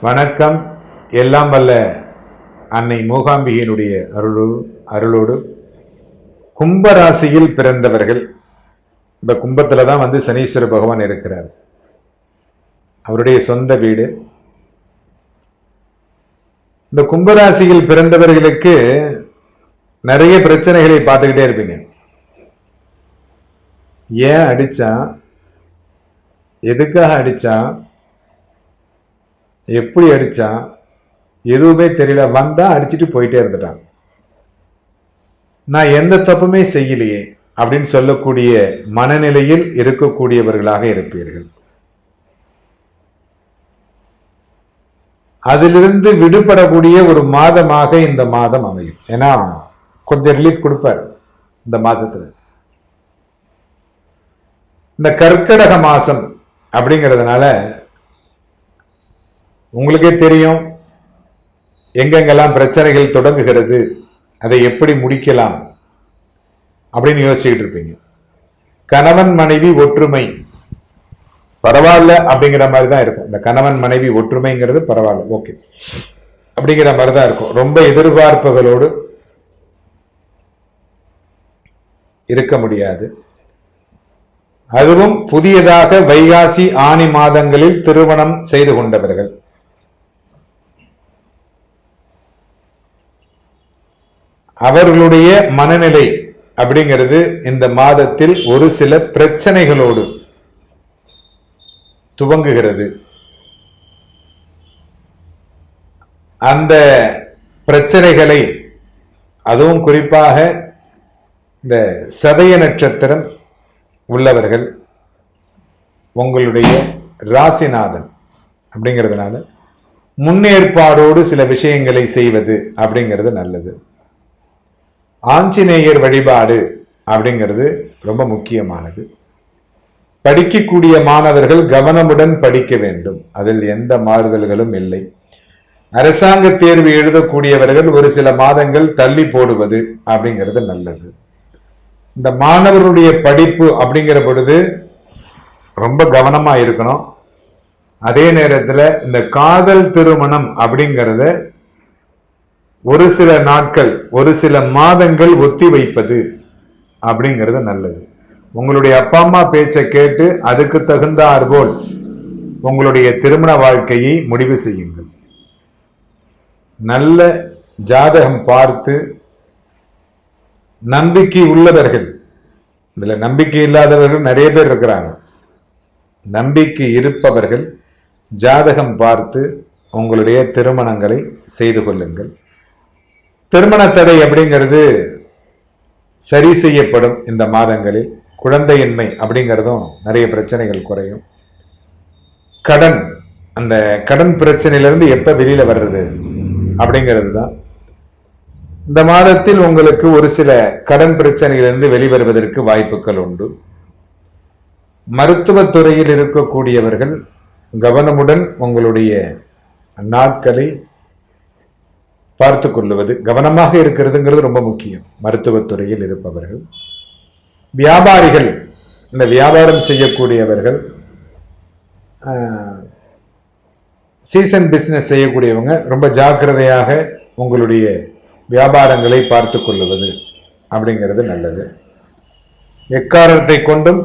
வணக்கம். எல்லாம் வல்ல அன்னை மூகாம்பிகையினுடைய அருளோடு கும்பராசியில் பிறந்தவர்கள், இந்த கும்பத்துல தான் சனீஸ்வர பகவான் இருக்கிறார். அவருடைய சொந்த வீடு. இந்த கும்பராசியில் பிறந்தவர்களுக்கு நிறைய பிரச்சனைகளை பார்த்துக்கிட்டே இருப்பீங்க. ஏன் அடிச்சான், எதுக்காக அடிச்சான், எப்படி அடிச்சான், எதுவுமே தெரியல, வந்தா அடிச்சுட்டு போயிட்டே இருந்துட்டான், நான் எந்த தப்புமே செய்யலையே அப்படின்னு சொல்லக்கூடிய மனநிலையில் இருக்கக்கூடியவர்களாக இருப்பீர்கள். அதிலிருந்து விடுபடக்கூடிய ஒரு மாதமாக இந்த மாதம் அமையும். ஏன்னா கொஞ்சம் ரிலீஃப் கொடுப்பார் இந்த மாசத்துல. இந்த கர்க்கடக மாசம் அப்படிங்கிறதுனால உங்களுக்கே தெரியும் எங்கெங்கெல்லாம் பிரச்சனைகள் தொடங்குகிறது, அதை எப்படி முடிக்கலாம் அப்படின்னு யோசிச்சுக்கிட்டு இருப்பீங்க. கணவன் மனைவி ஒற்றுமை பரவாயில்ல அப்படிங்கிற மாதிரி தான் இருக்கும். இந்த கணவன் மனைவி ஒற்றுமைங்கிறது பரவாயில்ல, ஓகே அப்படிங்கிற மாதிரி தான் இருக்கும். ரொம்ப எதிர்பார்ப்புகளோடு இருக்க முடியாது. அதுவும் புதியதாக வைகாசி ஆனி மாதங்களில் திருமணம் செய்து கொண்டவர்கள், அவர்களுடைய மனநிலை அப்படிங்கிறது இந்த மாதத்தில் ஒரு சில பிரச்சனைகளோடு துவங்குகிறது. அந்த பிரச்சனைகளை, அதுவும் குறிப்பாக இந்த சதய நட்சத்திரம் உள்ளவர்கள், உங்களுடைய ராசிநாதன் அப்படிங்கிறதுனால முன்னேற்பாடோடு சில விஷயங்களை செய்வது அப்படிங்கிறது நல்லது. ஆஞ்சநேயர் வழிபாடு அப்படிங்கிறது ரொம்ப முக்கியமானது. படிக்கக்கூடிய மாணவர்கள் கவனமுடன் படிக்க வேண்டும், அதில் எந்த மாறுதல்களும் இல்லை. அரசாங்க தேர்வு எழுதக்கூடியவர்கள் ஒரு சில மாதங்கள் தள்ளி போடுவது அப்படிங்கிறது நல்லது. இந்த மாணவர்களுடைய படிப்பு அப்படிங்கிற பொழுது ரொம்ப கவனமா இருக்கணும். அதே நேரத்தில் இந்த காதல் திருமணம் அப்படிங்கிறத ஒரு சில நாட்கள், ஒரு சில மாதங்கள் ஒத்தி வைப்பது அப்படிங்கிறது நல்லது. உங்களுடைய அப்பா அம்மா பேச்சை கேட்டு அதுக்கு தகுந்தாற்போல் உங்களுடைய திருமண வாழ்க்கையை முடிவு செய்யுங்கள். நல்ல ஜாதகம் பார்த்து, நம்பிக்கை உள்ளவர்கள், இதுல நம்பிக்கை இல்லாதவர்கள் நிறைய பேர் இருக்கிறாங்க, நம்பிக்கை இருப்பவர்கள் ஜாதகம் பார்த்து உங்களுடைய திருமணங்களை செய்து கொள்ளுங்கள். திருமண தடை அப்படிங்கிறது சரி செய்யப்படும் இந்த மாதங்களில். குழந்தையின்மை அப்படிங்கிறதும் நிறைய பிரச்சனைகள் குறையும். கடன், அந்த கடன் பிரச்சனையிலிருந்து எப்ப வெளியில வர்றது அப்படிங்கிறது தான். இந்த மாதத்தில் உங்களுக்கு ஒரு சில கடன் பிரச்சனையிலிருந்து வெளிவருவதற்கு வாய்ப்புகள் உண்டு. மருத்துவத்துறையில் இருக்கக்கூடியவர்கள் கவனமுடன் உங்களுடைய நாட்களை பார்த்து கொள்ளுவது, கவனமாக இருக்கிறதுங்கிறது ரொம்ப முக்கியம். மருத்துவத்துறையில் இருப்பவர்கள், வியாபாரிகள், இந்த வியாபாரம் செய்யக்கூடியவர்கள், சீசன் பிசினஸ் செய்யக்கூடியவங்க ரொம்ப ஜாக்கிரதையாக உங்களுடைய வியாபாரங்களை பார்த்து கொள்ளுவது அப்படிங்கிறது நல்லது. எக்காரணத்தை கொண்டும்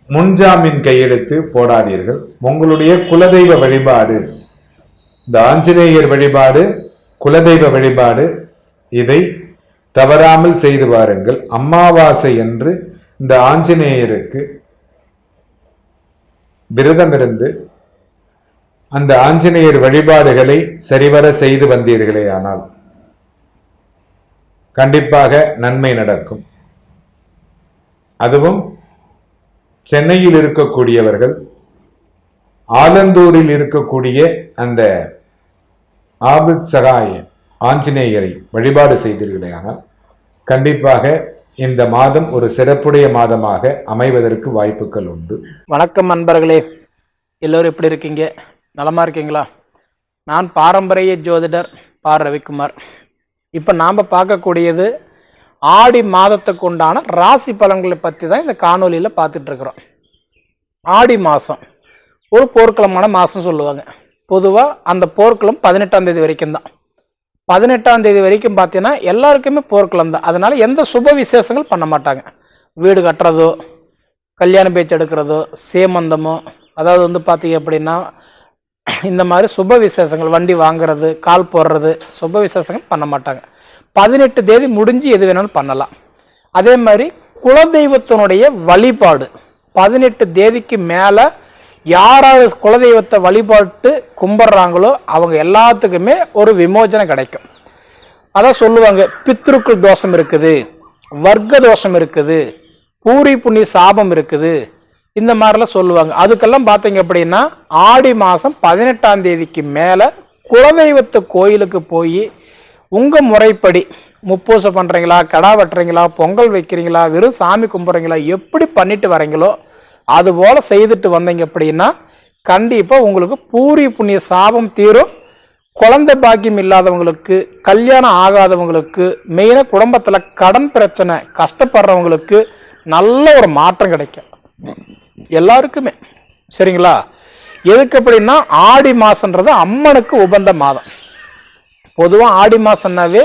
முன்ஜாமீன் கையெழுத்து போடாதீர்கள். உங்களுடைய குலதெய்வ வழிபாடு, இந்த ஆஞ்சநேயர் வழிபாடு, குலதெய்வ வழிபாடு, இதை தவறாமல் செய்து வாருங்கள். அமாவாசை என்று இந்த ஆஞ்சநேயருக்கு விரதம் இருந்து அந்த ஆஞ்சநேயர் வழிபாடுகளை சரிவர செய்து வந்தீர்களே ஆனால் கண்டிப்பாக நன்மை நடக்கும். அதுவும் சென்னையில் இருக்கக்கூடியவர்கள் ஆலந்தூரில் இருக்கக்கூடிய அந்த ஆபத் சகாய ஆஞ்சநேயரை வழிபாடு செய்தீர்களே ஆனால் கண்டிப்பாக இந்த மாதம் ஒரு சிறப்புடைய மாதமாக அமைவதற்கு வாய்ப்புகள் உண்டு. வணக்கம் நண்பர்களே, எல்லோரும் எப்படி இருக்கீங்க? நலமா இருக்கீங்களா? நான் பாரம்பரிய ஜோதிடர் ரவிக்குமார். இப்போ நாம் பார்க்கக்கூடியது ஆடி மாதத்துக்கு உண்டான ராசி பலன்களை பற்றி தான் இந்த காணொலியில் பார்த்துட்டு இருக்கிறோம். ஆடி மாதம் ஒரு போர்க்களமான மாதம் சொல்லுவாங்க. பொதுவாக அந்த போர்க்களம் 18ஆம் தேதி வரைக்கும் தான். 18ஆம் தேதி வரைக்கும் பார்த்தீங்கன்னா எல்லாருக்குமே போர்க்களம் தான். அதனால எந்த சுப விசேஷங்கள் பண்ண மாட்டாங்க. வீடு கட்டுறதோ, கல்யாண பேச்சு எடுக்கிறதோ, சேமந்தமோ, அதாவது வந்து பார்த்தீங்க அப்படின்னா இந்த மாதிரி சுப விசேஷங்கள், வண்டி வாங்குறது, கால் போடுறது, சுப விசேஷங்கள் பண்ண மாட்டாங்க. 18 தேதி முடிஞ்சு எது வேணாலும் பண்ணலாம். அதே மாதிரி குலதெய்வத்தினுடைய வழிபாடு 18 தேதிக்கு மேலே யாராவது குலதெய்வத்தை வழிபாட்டு கும்பிட்றாங்களோ அவங்க எல்லாத்துக்குமே ஒரு விமோசனம் கிடைக்கும். அதான் சொல்லுவாங்க, பித்ருக்கள் தோஷம் இருக்குது, வர்க்க தோஷம் இருக்குது, பூரி புண்ணிய சாபம் இருக்குது, இந்த மாதிரிலாம் சொல்லுவாங்க. அதுக்கெல்லாம் பார்த்தீங்க அப்படின்னா ஆடி மாதம் 18ஆம் தேதிக்கு மேலே குலதெய்வத்து கோயிலுக்கு போய் உங்கள் முறைப்படி முப்பூசை பண்ணுறீங்களா, கடா வெட்டுறீங்களா, பொங்கல் வைக்கிறீங்களா, வெறும் சாமி கும்பிட்றீங்களா, எப்படி பண்ணிட்டு வரீங்களோ அதுபோல் செய்துட்டு வந்தீங்க அப்படின்னா கண்டிப்பாக உங்களுக்கு பூரி புண்ணிய சாபம் தீரும். குழந்தை பாக்கியம் இல்லாதவங்களுக்கு, கல்யாணம் ஆகாதவங்களுக்கு, மெயினாக குடும்பத்தில் கடன் பிரச்சனை கஷ்டப்படுறவங்களுக்கு நல்ல ஒரு மாற்றம் கிடைக்கும் எல்லாருக்குமே. சரிங்களா? எதுக்கு அப்படின்னா ஆடி மாதன்றது அம்மனுக்கு உகந்த மாதம். பொதுவாக ஆடி மாதம்னாவே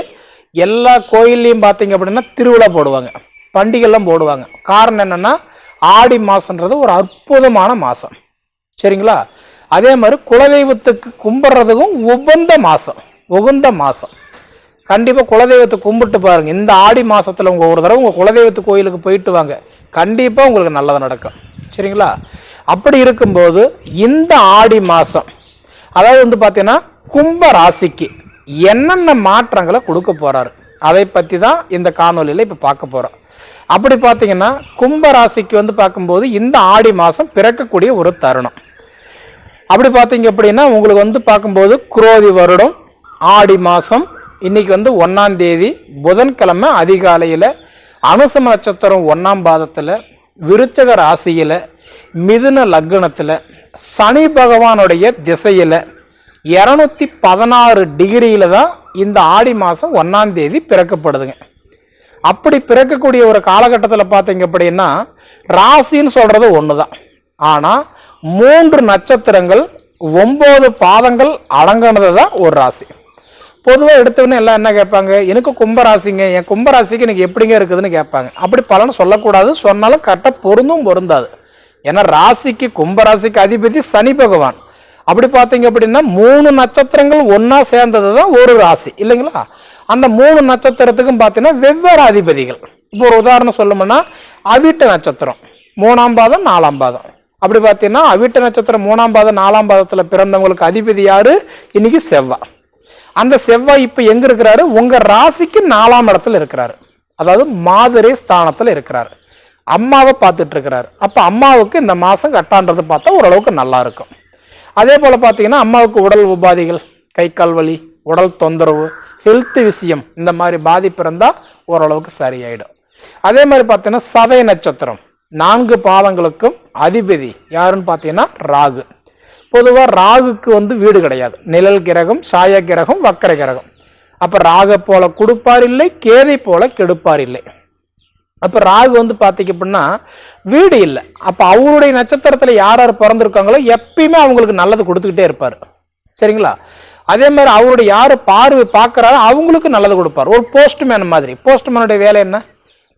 எல்லா கோயில்லையும் பார்த்தீங்க அப்படின்னா திருவிழா போடுவாங்க, பண்டிகைலாம் போடுவாங்க. காரணம் என்னென்னா ஆடி மாதன்றது ஒரு அற்புதமான மாதம். சரிங்களா? அதே மாதிரி குலதெய்வத்துக்கு கும்பிட்றதுக்கும் உகந்த மாதம். கண்டிப்பாக குலதெய்வத்தை கும்பிட்டு பாருங்க. இந்த ஆடி மாதத்தில் உங்கள் ஒரு தடவை உங்கள் குலதெய்வத்து கோயிலுக்கு போயிட்டு வாங்க, கண்டிப்பாக உங்களுக்கு நல்லது நடக்கும். சரிங்களா? அப்படி இருக்கும்போது இந்த ஆடி மாதம் அதாவது வந்து பார்த்தீங்கன்னா கும்ப ராசிக்கு என்னென்ன மாற்றங்களை கொடுக்க போறாரு அதை பற்றி தான் இந்த காணொலியில் இப்போ பார்க்க போகிறோம். அப்படி பார்த்தீங்கன்னா கும்ப ராசிக்கு வந்து பார்க்கும்போது இந்த ஆடி மாதம் பிறக்கக்கூடிய ஒரு தருணம். அப்படி பார்த்தீங்க அப்படின்னா உங்களுக்கு வந்து பார்க்கும்போது குரோதி வருடம் ஆடி மாதம் இன்னைக்கு வந்து 1ஆம் தேதி புதன்கிழமை அதிகாலையில் அனுசம நட்சத்திரம் 1ஆம் பாதத்தில் விருச்சக ராசியில் மிதுன லக்னத்தில் சனி பகவானுடைய திசையில் 216 டிகிரியில் தான் இந்த ஆடி மாதம் 1ஆம் தேதி பிறக்கப்படுதுங்க. அப்படி பிறக்கக்கூடிய ஒரு காலகட்டத்தில் பார்த்தீங்க அப்படின்னா ராசின்னு சொல்கிறது ஒன்று தான். ஆனால் 3 நட்சத்திரங்கள் 9 பாதங்கள் அடங்கினது தான் ஒரு ராசி. பொதுவாக எடுத்தவொடனே எல்லாம் என்ன கேட்பாங்க, எனக்கு கும்பராசிங்க, என் கும்பராசிக்கு எனக்கு எப்படிங்க இருக்குதுன்னு கேட்பாங்க. அப்படி பலன் சொல்லக்கூடாது, சொன்னாலும் கரெக்டாக பொருந்தாது. ஏன்னா ராசிக்கு கும்பராசிக்கு அதிபதி சனி பகவான். அப்படி பார்த்தீங்க அப்படின்னா 3 நட்சத்திரங்கள் ஒன்றா சேர்ந்தது தான் ஒரு ராசி இல்லைங்களா? அந்த 3 நட்சத்திரத்துக்கும் பார்த்தீங்கன்னா வெவ்வேறு அதிபதிகள். இப்போ ஒரு உதாரணம் சொல்லணும்னா அவிட்ட நட்சத்திரம் 3ஆம் பாதம் 4ஆம் பாதம். அப்படி பார்த்தீங்கன்னா அவிட்ட நட்சத்திரம் 3ஆம் பாதம் 4ஆம் பாதத்தில் பிறந்தவங்களுக்கு அதிபதி யாரு? இன்னைக்கு செவ்வாய். அந்த செவ்வாய் இப்போ எங்க இருக்கிறாரு? உங்க ராசிக்கு 4ஆம் இடத்துல இருக்கிறாரு. அதாவது மாதிரி ஸ்தானத்தில் இருக்கிறாரு. அம்மாவை பார்த்துட்டு இருக்கிறாரு. அப்போ அம்மாவுக்கு இந்த மாதம் கட்டான்றது பார்த்தா ஓரளவுக்கு நல்லா இருக்கும். அதே போல் பார்த்தீங்கன்னா அம்மாவுக்கு உடல் உபாதைகள், கை கால் வலி, உடல் தொந்தரவு, ஹெல்த் விஷயம் இந்த மாதிரி பாதிப்பு இருந்தால் ஓரளவுக்கு சரியாயிடும். அதே மாதிரி பார்த்தீங்கன்னா சதய நட்சத்திரம் 4 பாதங்களுக்கும் அதிபதி யாருன்னு பார்த்தீங்கன்னா ராகு. பொதுவாக ராகுக்கு வந்து வீடு கிடையாது, நிழல் கிரகம், சாய கிரகம், வக்கர கிரகம். அப்போ ராக போல கொடுப்பார் இல்லை, கேதை போல கெடுப்பார் இல்லை. அப்போ ராகு வந்து பார்த்தீங்க அப்படின்னா வீடு இல்லை. அப்போ அவருடைய நட்சத்திரத்தில் யார் யார் பிறந்திருக்காங்களோ எப்பயுமே அவங்களுக்கு நல்லது கொடுத்துக்கிட்டே இருப்பார். சரிங்களா? அதே மாதிரி அவருடைய யார் பார்வை பார்க்குறாரோ அவங்களுக்கு நல்லது கொடுப்பார். ஒரு போஸ்ட்மேன் மாதிரி. போஸ்ட்மேனுடைய வேலை என்ன?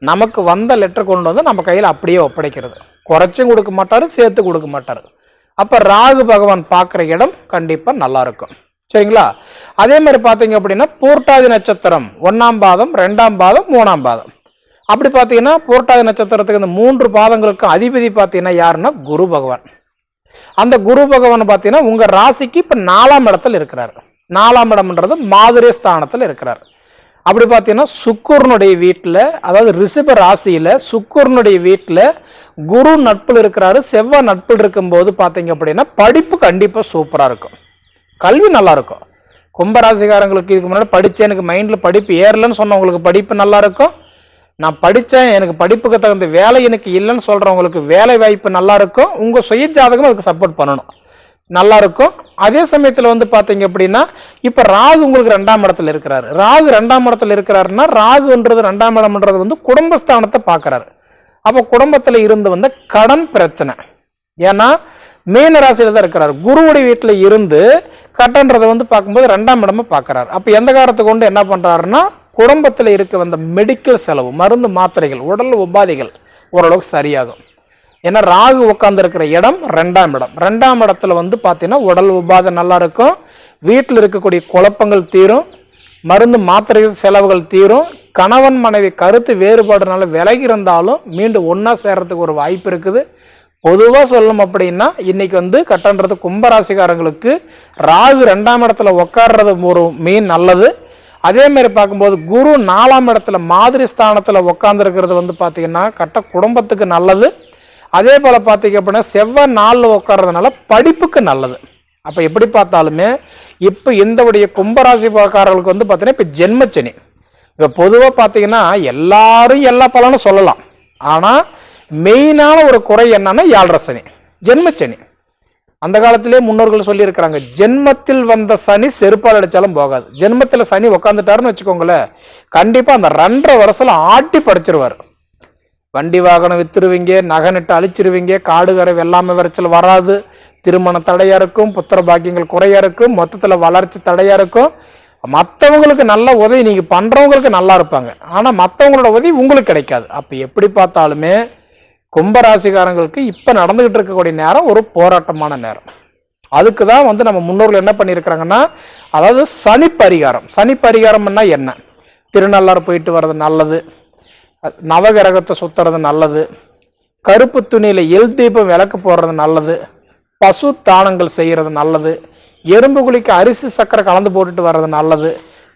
நமக்கு வந்த லெட்டர் கொண்டு வந்து நம்ம கையில் அப்படியே ஒப்படைக்கிறது. குறைச்சும் கொடுக்க மாட்டார், சேர்த்து கொடுக்க மாட்டார். அப்போ ராகு பகவான் பார்க்குற இடம் கண்டிப்பாக நல்லா இருக்கும். சரிங்களா? அதே மாதிரி பார்த்தீங்க அப்படின்னா பூர்ட்டாதி நட்சத்திரம் 1ஆம் பாதம், 2ஆம் பாதம், 3ஆம் பாதம். அப்படி பார்த்தீங்கன்னா பூர்ட்டாதி நட்சத்திரத்துக்கு இந்த 3 பாதங்களுக்கு அதிபதி பார்த்தீங்கன்னா யாருன்னா குரு பகவான். அந்த குரு பகவான் பார்த்தீங்கன்னா உங்க ராசிக்கு இப்போ 4ஆம் இடத்துல இருக்கிறார். 4ஆம் இடம்ன்றது மாதிரி ஸ்தானத்தில் இருக்கிறார். அப்படி பார்த்தீங்கன்னா சுக்கிரனுடைய வீட்டில், அதாவது ரிஷப ராசியில் சுக்கிரனுடைய வீட்டில் குரு நட்பில் இருக்கிறாரு. செவ்வாய் நட்பில் இருக்கும்போது பார்த்தீங்க அப்படின்னா படிப்பு கண்டிப்பாக சூப்பராக இருக்கும், கல்வி நல்லா இருக்கும். கும்பராசிக்காரங்களுக்கு இதுக்கு முன்னாடி படித்தேன், எனக்கு மைண்டில் படிப்பு ஏறலன்னு சொன்னவங்களுக்கு படிப்பு நல்லா இருக்கும். நான் படித்தேன், எனக்கு படிப்புக்கு தகுந்த வேலை எனக்கு இல்லைன்னு சொல்கிறவங்களுக்கு வேலை வாய்ப்பு நல்லா இருக்கும். உங்கள் சுய ஜாதகம் அதுக்கு சப்போர்ட் பண்ணணும், நல்லா இருக்கும். அதே சமயத்தில் வந்து பார்த்தீங்க அப்படின்னா இப்போ ராகு உங்களுக்கு 2ஆம் இடத்துல இருக்கிறாரு. ராகு 2ஆம் இடத்துல இருக்கிறாருன்னா ராகுன்றது 2ஆம் இடம்ன்றது வந்து குடும்பஸ்தானத்தை பார்க்குறாரு. அப்போ குடும்பத்தில் இருந்து வந்த கடன் பிரச்சனை, ஏன்னா மீன ராசியில தான் இருக்கிறார். குருவுடைய வீட்டுல இருந்து கட்டன்றதை வந்து பார்க்கும்போது 2ஆம் இடமா பார்க்கிறார். அப்ப எந்த காரணத்தை கொண்டு என்ன பண்றாருன்னா, குடும்பத்துல இருக்க வந்த மெடிக்கல் செலவு, மருந்து மாத்திரைகள், உடல் உபாதைகள் ஓரளவுக்கு சரியாகும். ஏன்னா ராகு உட்கார்ந்து இருக்கிற இடம் 2ஆம் இடம். 2ஆம் இடத்துல வந்து பார்த்தீங்கன்னா உடல் உபாதை நல்லா இருக்கும், வீட்டில் இருக்கக்கூடிய குழப்பங்கள் தீரும், மருந்து மாத்திரைகள் செலவுகள் தீரும், கணவன் மனைவி கருத்து வேறுபாடுனால விலகி இருந்தாலும் மீண்டும் ஒன்றா சேர்றதுக்கு ஒரு வாய்ப்பு இருக்குது. பொதுவாக சொல்லணும் அப்படின்னா இன்னைக்கு வந்து கட்டன்றது கும்பராசிக்காரங்களுக்கு ராகு 2ஆம் இடத்துல உட்கார்றது ஒரு மீன் நல்லது. அதே மாதிரி பார்க்கும்போது குரு 4ஆம் இடத்துல மாதிரி ஸ்தானத்தில் உட்கார்ந்துருக்கிறது வந்து பார்த்தீங்கன்னா கட்ட குடும்பத்துக்கு நல்லது. அதே போல் பார்த்தீங்க அப்படின்னா செவ்வாய் 4 உட்கார்றதுனால படிப்புக்கு நல்லது. அப்போ எப்படி பார்த்தாலுமே இப்போ இந்தவுடைய கும்பராசிக்காரர்களுக்கு வந்து பார்த்தீங்கன்னா இப்போ ஜென்மச்சனி. இப்போ பொதுவாக பார்த்தீங்கன்னா எல்லாரும் எல்லா பலனும் சொல்லலாம். ஆனால் மெயினான ஒரு குறை என்னன்னா 7.5 சனி, ஜென்மச்சனி. அந்த காலத்திலே முன்னோர்கள் சொல்லியிருக்கிறாங்க, ஜென்மத்தில் வந்த சனி செருப்பால் அடித்தாலும் போகாது. ஜென்மத்தில் சனி உட்காந்துட்டாருன்னு வச்சுக்கோங்களேன், கண்டிப்பாக அந்த 2.5 வருஷத்துல ஆட்டி படிச்சிருவார். வண்டி வாகனம் வித்துருவீங்க, நகை நட்டு அழிச்சிருவீங்க, காடு கரை வெள்ளாமை விரைச்சல் வராது, திருமண தடையா இருக்கும், புத்திர பாக்கியங்கள் குறையா இருக்கும், மொத்தத்தில் வளர்ச்சி தடையா இருக்கும். மற்றவங்களுக்கு நல்ல உதவி நீங்க பண்றவங்களுக்கு நல்லா இருப்பாங்க, ஆனா மற்றவங்களோட உதவி உங்களுக்கு கிடைக்காது. அப்ப எப்படி பார்த்தாலுமே கும்பராசிக்காரங்களுக்கு இப்ப நடந்துகிட்டு இருக்கக்கூடிய நேரம் ஒரு போராட்டமான நேரம். அதுக்கு தான் வந்து நம்ம முன்னோர்கள் என்ன பண்ணியிருக்கிறாங்கன்னா, அதாவது சனி பரிகாரம். சனி பரிகாரம்னா என்ன? திருநள்ளாறு போயிட்டு வர்றது நல்லது, நவகிரகத்தை சுத்துறது நல்லது, கருப்பு துணியில எல் தீபம் விளக்கு போடுறது நல்லது, பசு தானங்கள் செய்யறது நல்லது, எறும்பு குழிக்கு அரிசி சக்கரை கலந்து போட்டுட்டு வர்றது நல்லது,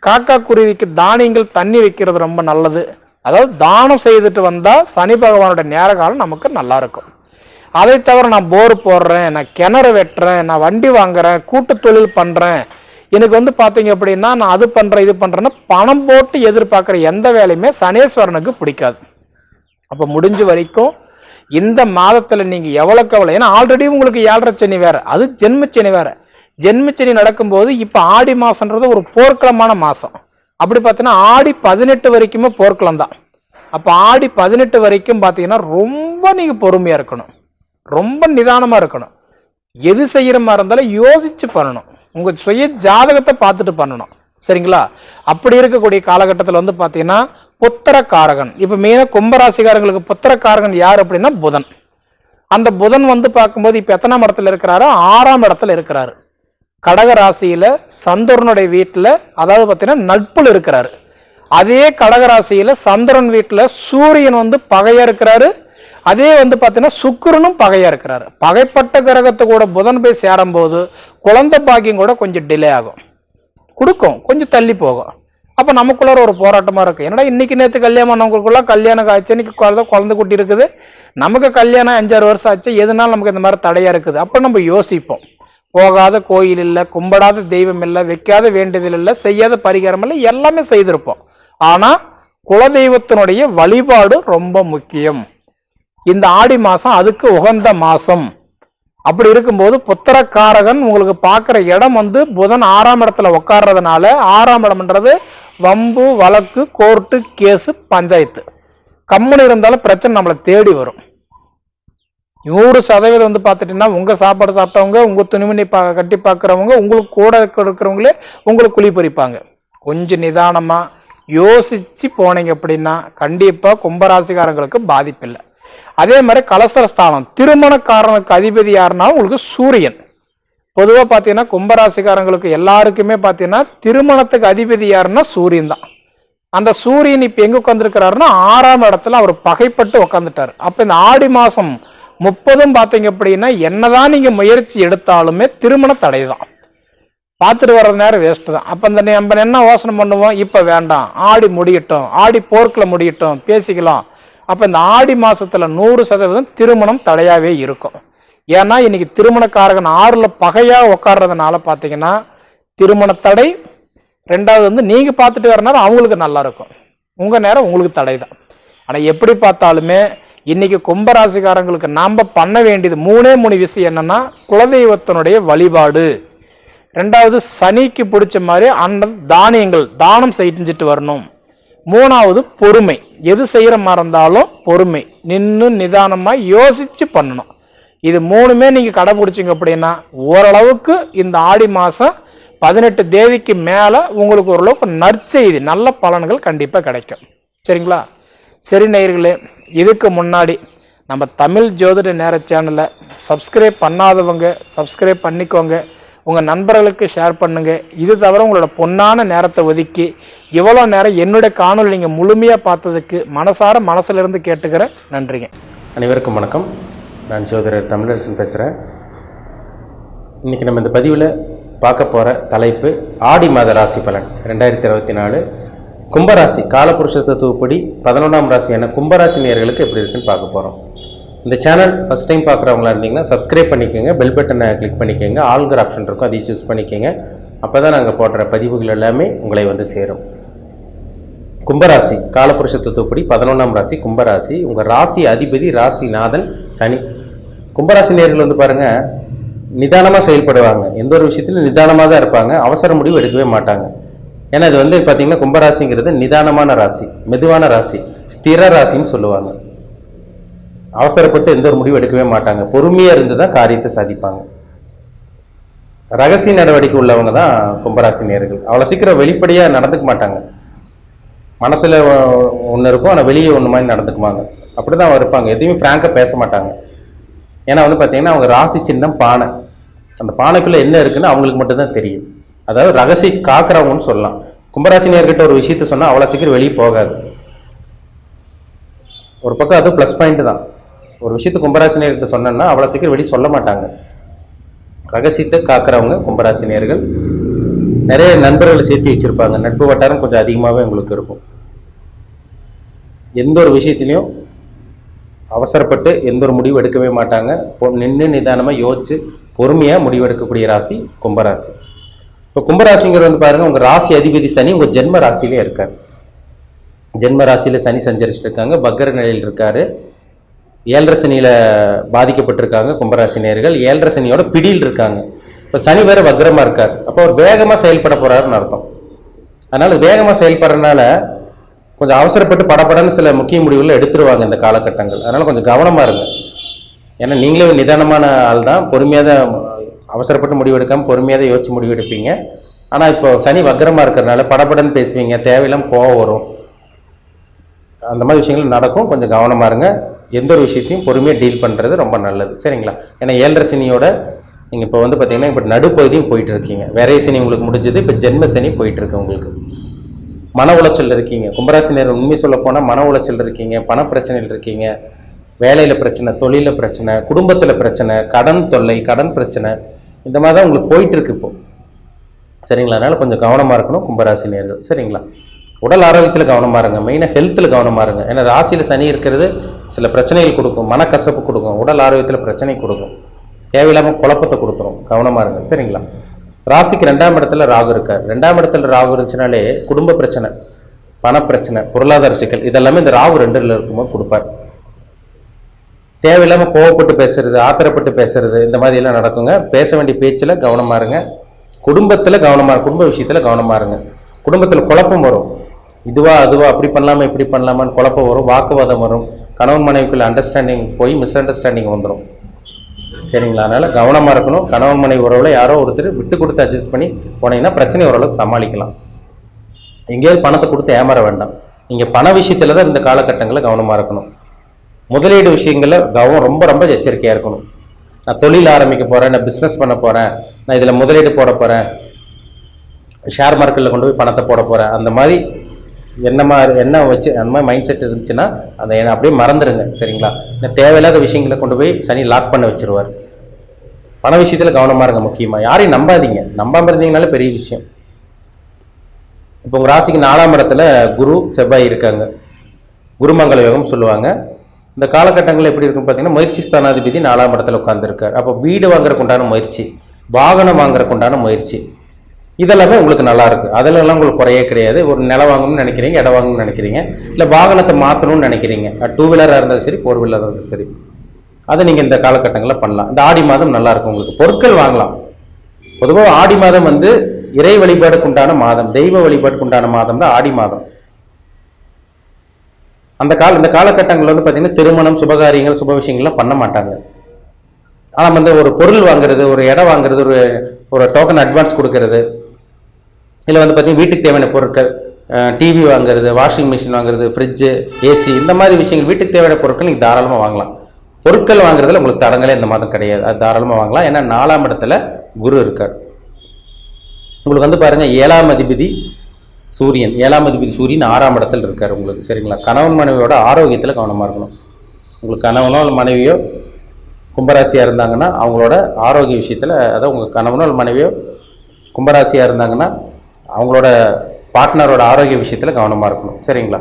காக்கா குருவிக்கு தானியங்கள் தண்ணி வைக்கிறது ரொம்ப நல்லது. அதாவது தானம் செய்துட்டு வந்தா சனி பகவானோட நேர காலம் நமக்கு நல்லா இருக்கும். அதை தவிர நான் போர் போடுறேன், நான் கிணறு வெட்டுறேன், நான் வண்டி வாங்குறேன், கூட்டு தொழில் பண்றேன், எனக்கு வந்து பாத்தீங்க அப்படின்னா நான் அது பண்றேன் இது பண்றேன்னா பணம் போட்டு எதிர்பார்க்குற எந்த வேலையுமே சனீஸ்வரனுக்கு பிடிக்காது. அப்ப முடிஞ்ச வரைக்கும் இந்த மாதத்துல நீங்க எவ்வளவுக்கு எவ்வளவு, ஏன்னா ஆல்ரெடி உங்களுக்கு 7.5 சனி வேற, அது ஜென்மச்சனி வேற. ஜென்மச்சனி நடக்கும்போது இப்ப ஆடி மாசம்ன்றது ஒரு போர்க்களமான மாசம். அப்படி பார்த்தீங்கன்னா ஆடி 18 வரைக்குமே போர்க்களம் தான். அப்ப ஆடி 18 வரைக்கும் பாத்தீங்கன்னா ரொம்ப நீங்க பொறுமையா இருக்கணும், ரொம்ப நிதானமா இருக்கணும். எது செய்யற மாதிரி இருந்தாலும் யோசிச்சு பண்ணணும், உங்க சுய ஜாதகத்தை பார்த்துட்டு பண்ணணும், சரிங்களா? அப்படி இருக்கக்கூடிய காலகட்டத்தில் வந்து பாத்தீங்கன்னா புத்திரக்காரகன், இப்ப மெயினா கும்பராசிக்காரங்களுக்கு புத்திரக்காரகன் யார் அப்படின்னா புதன். அந்த புதன் வந்து பார்க்கும்போது இப்ப எத்தனாம் இடத்துல இருக்கிறாரு? 6ஆம் இடத்துல இருக்கிறாரு. கடக ராசியில சந்திரனுடைய வீட்டுல, அதாவது பாத்தீங்கன்னா நட்புல இருக்கிறாரு. அதே கடக ராசியில சந்திரன் வீட்டுல சூரியன் வந்து பகையா இருக்கிறாரு. அதே வந்து பாத்தீங்கன்னா சுக்கிரனும் பகையா இருக்கிறாரு. பகைப்பட்ட கிரகத்து கூட புதன் போய் சேரும் போது குழந்தை பாக்கியம் கூட கொஞ்சம் டிலே ஆகும், கொடுக்கும், கொஞ்சம் தள்ளி போகும். அப்ப நமக்குள்ள ஒரு போராட்டமா இருக்கு, என்னடா இன்னைக்கு நேற்று கல்யாணம் பண்ணவங்களுக்குள்ள கல்யாணம் ஆச்சு, இன்னைக்கு குழந்தை குட்டி இருக்குது, நமக்கு கல்யாணம் 5-6 வருஷம் ஆச்சு, எதனால நமக்கு இந்த மாதிரி தடையா இருக்குது? அப்ப நம்ம யோசிப்போம், போகாத கோயில் இல்லை, கும்பிடாத தெய்வம் இல்லை, வைக்காத வேண்டுதல் இல்லை, செய்யாத பரிகாரம் இல்லை, எல்லாமே செய்திருப்போம். ஆனா குலதெய்வத்தினுடைய வழிபாடு ரொம்ப முக்கியம். இந்த ஆடி மாசம் அதுக்கு உகந்த மாசம். அப்படி இருக்கும்போது புத்திரக்காரகன் உங்களுக்கு பார்க்குற இடம் வந்து புதன் 6ஆம் இடத்துல உட்கார்றதுனால, 6ஆம் இடம்ன்றது வம்பு வழக்கு கோர்ட்டு கேஸு பஞ்சாயத்து, கம்முன்னு இருந்தாலும் பிரச்சனை நம்மளை தேடி வரும். 100% வந்து பார்த்துட்டீங்கன்னா உங்க சாப்பாடு சாப்பிட்டவங்க, உங்க துணிமணி கட்டி பார்க்குறவங்க, உங்களுக்கு கூட இருக்கிறவங்களே உங்களுக்கு குழி பறிப்பாங்க. கொஞ்சம் நிதானமா யோசிச்சு போனீங்க அப்படின்னா கண்டிப்பா கும்பராசிக்காரங்களுக்கு பாதிப்பு இல்லை. அதே மாதிரி கலசரஸ்தானம், திருமணக்காரனுக்கு அதிபதி யாருன்னா உங்களுக்கு சூரியன். பொதுவாக பார்த்தீங்கன்னா கும்பராசிக்காரங்களுக்கு எல்லாருக்குமே பார்த்தீங்கன்னா திருமணத்துக்கு அதிபதி யாருன்னா சூரியன் தான். அந்த சூரியன் இப்ப எங்க உட்காந்துருக்கிறாருன்னா 6ஆம் இடத்துல அவர் பகைப்பட்டு உட்காந்துட்டாரு. அப்ப இந்த ஆடி மாசம் 30 பார்த்தீங்க அப்படின்னா என்னதான் நீங்க முயற்சி எடுத்தாலுமே திருமண தடை தான், பார்த்துட்டு வர்ற நேரம் வேஸ்ட் தான். அப்ப இந்த நம்ம என்ன யோசனை பண்ணுவோம், இப்ப வேண்டாம், ஆடி முடியட்டும், ஆடி போர்க்குல முடியட்டும், பேசிக்கலாம். அப்ப இந்த ஆடி மாசத்துல 100% திருமணம் தடையாவே இருக்கும். ஏன்னா இன்னைக்கு திருமணக்காரகன் 6ல பகையா உட்கார்றதுனால பாத்தீங்கன்னா திருமண தடை. 2வது வந்து நீங்க பார்த்துட்டு வர நேரம் அவங்களுக்கு நல்லா இருக்கும், உங்க நேரம் உங்களுக்கு தடை தான். ஆனா எப்படி பார்த்தாலுமே இன்னைக்கு கும்பராசிக்காரங்களுக்கு நாம பண்ண வேண்டியது 3 விஷயம் என்னன்னா, குலதெய்வத்தினுடைய வழிபாடு, 2வது சனிக்கு பிடிச்ச மாதிரி தானியங்கள் தானம் செஞ்சுட்டு வரணும், 3வது பொறுமை, எது செய்யற மாதிரி இருந்தாலும் பொறுமை, நின்று நிதானமா யோசிச்சு பண்ணணும். இது 3மே நீங்கள் கடைபிடிச்சிங்க அப்படின்னா ஓரளவுக்கு இந்த ஆடி மாதம் 18 தேதிக்கு மேலே உங்களுக்கு ஓரளவுக்கு நற்செய்தி நல்ல பலன்கள் கண்டிப்பாக கிடைக்கும். சரிங்களா? சரி நேயர்களே, இதுக்கு முன்னாடி நம்ம தமிழ் ஜோதிட நேர சேனலை சப்ஸ்கிரைப் பண்ணாதவங்க சப்ஸ்கிரைப் பண்ணிக்கோங்க, உங்கள் நண்பர்களுக்கு ஷேர் பண்ணுங்கள். இது தவிர உங்களோட பொன்னான நேரத்தை ஒதுக்கி இவ்வளோ நேரம் என்னுடைய காணொலி நீங்கள் முழுமையாக பார்த்ததுக்கு மனசிலிருந்து கேட்டுக்கிறேன். நன்றிங்க. அனைவருக்கும் வணக்கம். நான் ஜோதிடர் தமிழரசன் பேசுகிறேன். இன்றைக்கி நம்ம இந்த பதிவில் பார்க்க போகிற தலைப்பு ஆடி மாத ராசி பலன் 2024 கும்பராசி காலபுருஷ தத்துவப்படி 11ஆம் ராசியான கும்பராசி நேயர்களுக்கு எப்படி இருக்குன்னு பார்க்க போகிறோம். இந்த சேனல் ஃபஸ்ட் டைம் பார்க்குறவங்களா இருந்தீங்கன்னா சப்ஸ்கிரைப் பண்ணிக்கோங்க, பெல் பட்டனை கிளிக் பண்ணிக்கோங்க, ஆல்கிற ஆப்ஷன் இருக்கும் அதையும் சூஸ் பண்ணிக்கோங்க. அப்போ தான் நாங்கள் போடுற பதிவுகள் எல்லாமே உங்களை வந்து சேரும். கும்பராசி காலபுருஷ தத்துவப்படி 11ஆம் ராசி கும்பராசி. உங்கள் ராசி அதிபதி ராசிநாதன் சனி. கும்பராசி நேயர்கள் வந்து பாருங்கள், நிதானமாக செயல்படுவாங்க. எந்த ஒரு விஷயத்திலும் நிதானமாக தான் இருப்பாங்க. அவசர முடிவு எடுக்கவே மாட்டாங்க. ஏன்னா இது வந்து பார்த்திங்கன்னா கும்பராசிங்கிறது நிதானமான ராசி, மெதுவான ராசி, ஸ்திர ராசின்னு சொல்லுவாங்க. அவசரப்பட்டு எந்த ஒரு முடிவு எடுக்கவே மாட்டாங்க. பொறுமையாக இருந்து தான் காரியத்தை சாதிப்பாங்க. ரகசிய நடவடிக்கை உள்ளவங்க தான் கும்பராசி நேயர்கள். அவ்வளோ சீக்கிரம் வெளிப்படையாக நடந்துக்க மாட்டாங்க. மனசில் ஒன்று இருக்கும், ஆனால் வெளியே ஒன்று மாதிரி நடந்துக்குவாங்க. அப்படி தான் இருப்பாங்க. எதையுமே ஃப்ராங்காக பேச மாட்டாங்க. ஏன்னா வந்து பார்த்தீங்கன்னா அவங்க ராசி சின்னம் பானை. அந்த பானைக்குள்ளே என்ன இருக்குன்னு அவங்களுக்கு மட்டும்தான் தெரியும். அதாவது ரகசிய காக்கிறவங்கன்னு சொல்லலாம். கும்பராசி நேயர்கிட்ட ஒரு விஷயத்த சொன்னால் அவ்வளோ சீக்கிரம் வெளியே போகாது. ஒரு பக்கம் அது ப்ளஸ் பாயிண்ட் தான். ஒரு விஷயத்த கும்பராசி நேயர்கிட்ட சொன்னோன்னா அவ்வளோ சீக்கிரம் வெளியே சொல்ல மாட்டாங்க. ரகசியத்தை காக்கிறவங்க கும்பராசி நேயர்கள். நிறைய நண்பர்களை சேர்த்து வச்சுருப்பாங்க. நட்பு வட்டாரம் கொஞ்சம் அதிகமாகவே உங்களுக்கு இருக்கும். எந்த ஒரு விஷயத்திலையும் அவசரப்பட்டு எந்த ஒரு முடிவு எடுக்கவே மாட்டாங்க. நின்று நிதானமாக யோசிச்சு பொறுமையாக முடிவெடுக்கக்கூடிய ராசி கும்பராசி. இப்போ கும்பராசிங்கிறது வந்து பாருங்கள், உங்கள் ராசி அதிபதி சனி உங்கள் ஜென்ம ராசியிலே இருக்கார். ஜென்ம ராசியில் சனி சஞ்சரிச்சுட்டு இருக்காங்க. வக்கர நிலையில் இருக்கார். 7.5 சனியில் பாதிக்கப்பட்டிருக்காங்க கும்பராசி நேயர்கள். 7.5 சனியோட பிடியில் இருக்காங்க. இப்போ சனி வேறு வக்கரமாக இருக்கார். அப்போ அவர் வேகமாக செயல்பட போகிறாருன்னு அர்த்தம். அதனால் வேகமாக செயல்படுறதுனால கொஞ்சம் அவசரப்பட்டு படப்படன்னு சில முக்கிய முடிவுகளை எடுத்துருவாங்க இந்த காலகட்டங்கள். அதனால் கொஞ்சம் கவனமாக இருங்க. ஏன்னா நீங்களே நிதானமான ஆள் தான். பொறுமையாக தான், அவசரப்பட்டு முடிவெடுக்காமல் பொறுமையாக தான் யோசிச்சு முடிவெடுப்பீங்க. ஆனால் இப்போ சனி வக்கரமாக இருக்கிறதுனால படப்படன்னு பேசுவீங்க, தேவையில்லாமல் கோவம் வரும். அந்த மாதிரி விஷயங்கள் நடக்கும். கொஞ்சம் கவனமாக இருங்க. எந்த ஒரு விஷயத்தையும் பொறுமையாக டீல் பண்ணுறது ரொம்ப நல்லது. சரிங்களா? ஏன்னா 7.5 சனியோட நீங்கள் இப்போ வந்து பார்த்தீங்கன்னா இப்போ நடுப்பகுதியும் போயிட்டு இருக்கீங்க. விரை சனி உங்களுக்கு முடிஞ்சது, இப்போ ஜென்ம சனி போயிட்டுருக்கு. உங்களுக்கு மன உளைச்சல் இருக்கீங்க. கும்பராசி நேரம் உண்மை சொல்ல போனால் மன உளைச்சல் இருக்கீங்க, பண பிரச்சனையில் இருக்கீங்க, வேலையில் பிரச்சனை, தொழிலில் பிரச்சனை, குடும்பத்தில் பிரச்சனை, கடன் தொல்லை, கடன் பிரச்சனை, இந்த மாதிரி தான் உங்களுக்கு போயிட்டுருக்கு இப்போது. சரிங்களா? அதனால் கொஞ்சம் கவனமாக இருக்கணும் கும்பராசி நேர்கள். சரிங்களா? உடல் ஆரோக்கியத்தில் கவனமாக இருங்க. மெயினாக ஹெல்த்தில் கவனமாக இருங்க. ஏன்னா ராசியில் சனி இருக்கிறது சில பிரச்சனைகள் கொடுக்கும், மனக்கசப்பு கொடுக்கும், உடல் ஆரோக்கியத்தில் பிரச்சனை கொடுக்கும், தேவையில்லாமல் குழப்பத்தை கொடுத்துரும். கவனமாக இருங்க. சரிங்களா? ராசிக்கு 2ஆம் இடத்துல ராகு இருக்கார். 2ஆம் இடத்துல ராகு இருந்துச்சுனாலே குடும்ப பிரச்சனை, பணப்பிரச்சனை, பொருளாதார சிக்கல் இதெல்லாமே இந்த ராகு 2ல் இருக்கும்போது கொடுப்பார். தேவையில்லாமல் கோவப்பட்டு பேசுறது, ஆத்திரப்பட்டு பேசுறது, இந்த மாதிரி எல்லாம் நடக்குங்க. பேச வேண்டிய பேச்சில் கவனமாக இருங்க. குடும்பத்தில் கவனமாக, குடும்ப விஷயத்தில் கவனமாக இருங்க. குடும்பத்தில் குழப்பம் வரும். இதுவா அதுவா, அப்படி பண்ணலாமா இப்படி பண்ணலாமான்னு குழப்பம் வரும், வாக்குவாதம் வரும், கணவன் மனைவிக்குள்ள அண்டர்ஸ்டாண்டிங் போய் மிஸ் அண்டர்ஸ்டாண்டிங் வந்துடும். சரிங்களா? அதனால் கவனமாக இருக்கணும். கணவன் மனைவி உறவில் யாரோ ஒருத்தர் விட்டு கொடுத்து அட்ஜஸ்ட் பண்ணி போனீங்கன்னா பிரச்சனை ஓரளவுக்கு சமாளிக்கலாம். எங்கேயாவது பணத்தை கொடுத்து ஏமாற வேண்டாம். நீங்கள் பண விஷயத்தில் தான் இந்த காலகட்டங்களில் கவனமாக இருக்கணும். முதலீடு விஷயங்களில் ரொம்ப ரொம்ப எச்சரிக்கையாக இருக்கணும். நான் தொழில் ஆரம்பிக்க போகிறேன், நான் பிஸ்னஸ் பண்ண போகிறேன், நான் இதில் முதலீடு போட போகிறேன், ஷேர் மார்க்கெட்டில் கொண்டு போய் பணத்தை போட போகிறேன், அந்த மாதிரி என்ன வச்சு அந்த மாதிரி மைண்ட் செட் இருந்துச்சுன்னா அதை அப்படியே மறந்துடுங்க. சரிங்களா? தேவையில்லாத விஷயங்களை கொண்டு போய் சனி லாக் பண்ண வச்சுருவார். பண விஷயத்தில் கவனமாக இருங்க. முக்கியமாக யாரையும் நம்பாதீங்க. நம்பாமல் இருந்தீங்கனாலே பெரிய விஷயம். இப்போ உங்கள் ராசிக்கு 4ஆம் இடத்துல குரு செவ்வாய் இருக்காங்க. குருமங்கள யோகம் சொல்லுவாங்க. இந்த காலகட்டங்களில் எப்படி இருக்குன்னு பார்த்தீங்கன்னா முயற்சி ஸ்தானாதிபதி 4ஆம் இடத்துல உட்காந்துருக்கார். அப்போ வீடு வாங்குறதுக்கு உண்டான முயற்சி, வாகனம் வாங்குறதுக்கு உண்டான முயற்சி, இதெல்லாமே உங்களுக்கு நல்லா இருக்கு. அதிலெல்லாம் உங்களுக்கு குறையே கிடையாது. ஒரு நிலம் வாங்கணும்னு நினைக்கிறீங்க, இடம் வாங்கணும்னு நினைக்கிறீங்க, இல்லை வாகனத்தை மாற்றணும்னு நினைக்கிறீங்க, 2 வீலராக இருந்தாலும் சரி 4 வீலராக இருந்தாலும் சரி, அதை நீங்கள் இந்த காலகட்டங்களில் பண்ணலாம். இந்த ஆடி மாதம் நல்லா இருக்கும். உங்களுக்கு பொருட்கள் வாங்கலாம். பொதுவாக ஆடி மாதம் வந்து இறை வழிபாடுக்கு உண்டான மாதம், தெய்வ வழிபாட்டுக்கு உண்டான மாதம் தான் ஆடி மாதம். இந்த காலகட்டங்களில் வந்து பார்த்தீங்கன்னா திருமணம், சுபகாரியங்கள், சுப விஷயங்கள்லாம் பண்ண மாட்டாங்க. ஆனால் வந்து ஒரு பொருள் வாங்குறது, ஒரு இடம் வாங்குறது, ஒரு டோக்கன் அட்வான்ஸ் கொடுக்கறது, இல்லை வந்து பார்த்தீங்கன்னா வீட்டுக்கு தேவையான பொருட்கள், டிவி வாங்குறது, வாஷிங் மிஷின் வாங்குறது, ஃப்ரிட்ஜு, ஏசி, இந்த மாதிரி விஷயங்கள் வீட்டுக்கு தேவையான பொருட்கள் நீங்கள் தாராளமாக வாங்கலாம். பொருட்கள் வாங்குறதுல உங்களுக்கு தடங்களே இந்த மாதம் கிடையாது, அது தாராளமாக வாங்கலாம். ஏன்னா 4ஆம் இடத்துல குரு இருக்கார். உங்களுக்கு வந்து பாருங்கள் 7ஆம் அதிபதி சூரியன், 7ஆம் அதிபதி சூரியன் 6ஆம் இடத்துல இருக்கார் உங்களுக்கு. சரிங்களா? கணவன் மனைவியோட ஆரோக்கியத்தில் கவனமாக இருக்கணும். உங்களுக்கு கணவனோ இல்லை மனைவியோ கும்பராசியாக இருந்தாங்கன்னா அவங்களோட ஆரோக்கிய விஷயத்தில், அதாவது உங்கள் கணவனோ இல்லை மனைவியோ கும்பராசியாக இருந்தாங்கன்னா அவங்களோட பார்ட்னரோட ஆரோக்கிய விஷயத்தில் கவனமாக இருக்கணும். சரிங்களா?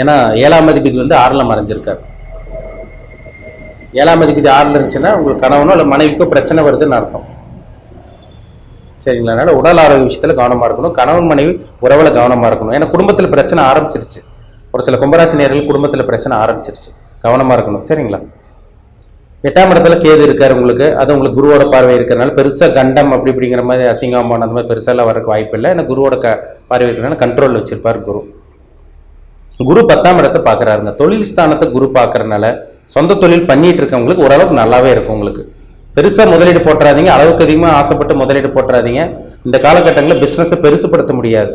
ஏன்னா 7ஆம் அதிபதி வந்து 6ல் மறைஞ்சிருக்கார். 7ஆம் அதிபதி 6ல் இருந்துச்சுன்னா உங்களுக்கு கணவனோ இல்லை மனைவிக்கோ பிரச்சனை வருதுன்னு அர்த்தம். சரிங்களா? அதனால் உடல் ஆரோக்கிய விஷயத்தில் கவனமாக இருக்கணும். கணவன் மனைவி உறவில் கவனமாக இருக்கணும். ஏன்னா குடும்பத்தில் பிரச்சனை ஆரம்பிச்சிருச்சு. ஒரு சில கும்பராசி நேயர்கள் குடும்பத்தில் பிரச்சனை ஆரம்பிச்சிருச்சு, கவனமாக இருக்கணும். சரிங்களா? 8ஆம் இடத்துல கேது இருக்கார் உங்களுக்கு. அது உங்களுக்கு குருவோட பார்வை இருக்கிறனால பெருசாக கண்டம் அப்படி இப்படிங்கிற மாதிரி அசிங்கமான அந்த மாதிரி பெருசாலாம் வரக்கு வாய்ப்பு இல்லை. ஏன்னா குருவோட பார்வை இருக்கிறனால கண்ட்ரோல் வச்சிருப்பார் குரு. குரு 10ஆம் இடத்தை பார்க்குறாருங்க. தொழில் ஸ்தானத்தை குரு பார்க்கறதுனால சொந்த தொழில் பண்ணிட்டு இருக்கவங்களுக்கு ஓரளவுக்கு நல்லாவே இருக்கும். உங்களுக்கு பெருசாக முதலீடு போட்டுறாதீங்க, அளவுக்கு அதிகமாக ஆசைப்பட்டு முதலீடு போட்டுறாதீங்க. இந்த காலகட்டங்களில் பிஸ்னஸை பெருசுப்படுத்த முடியாது.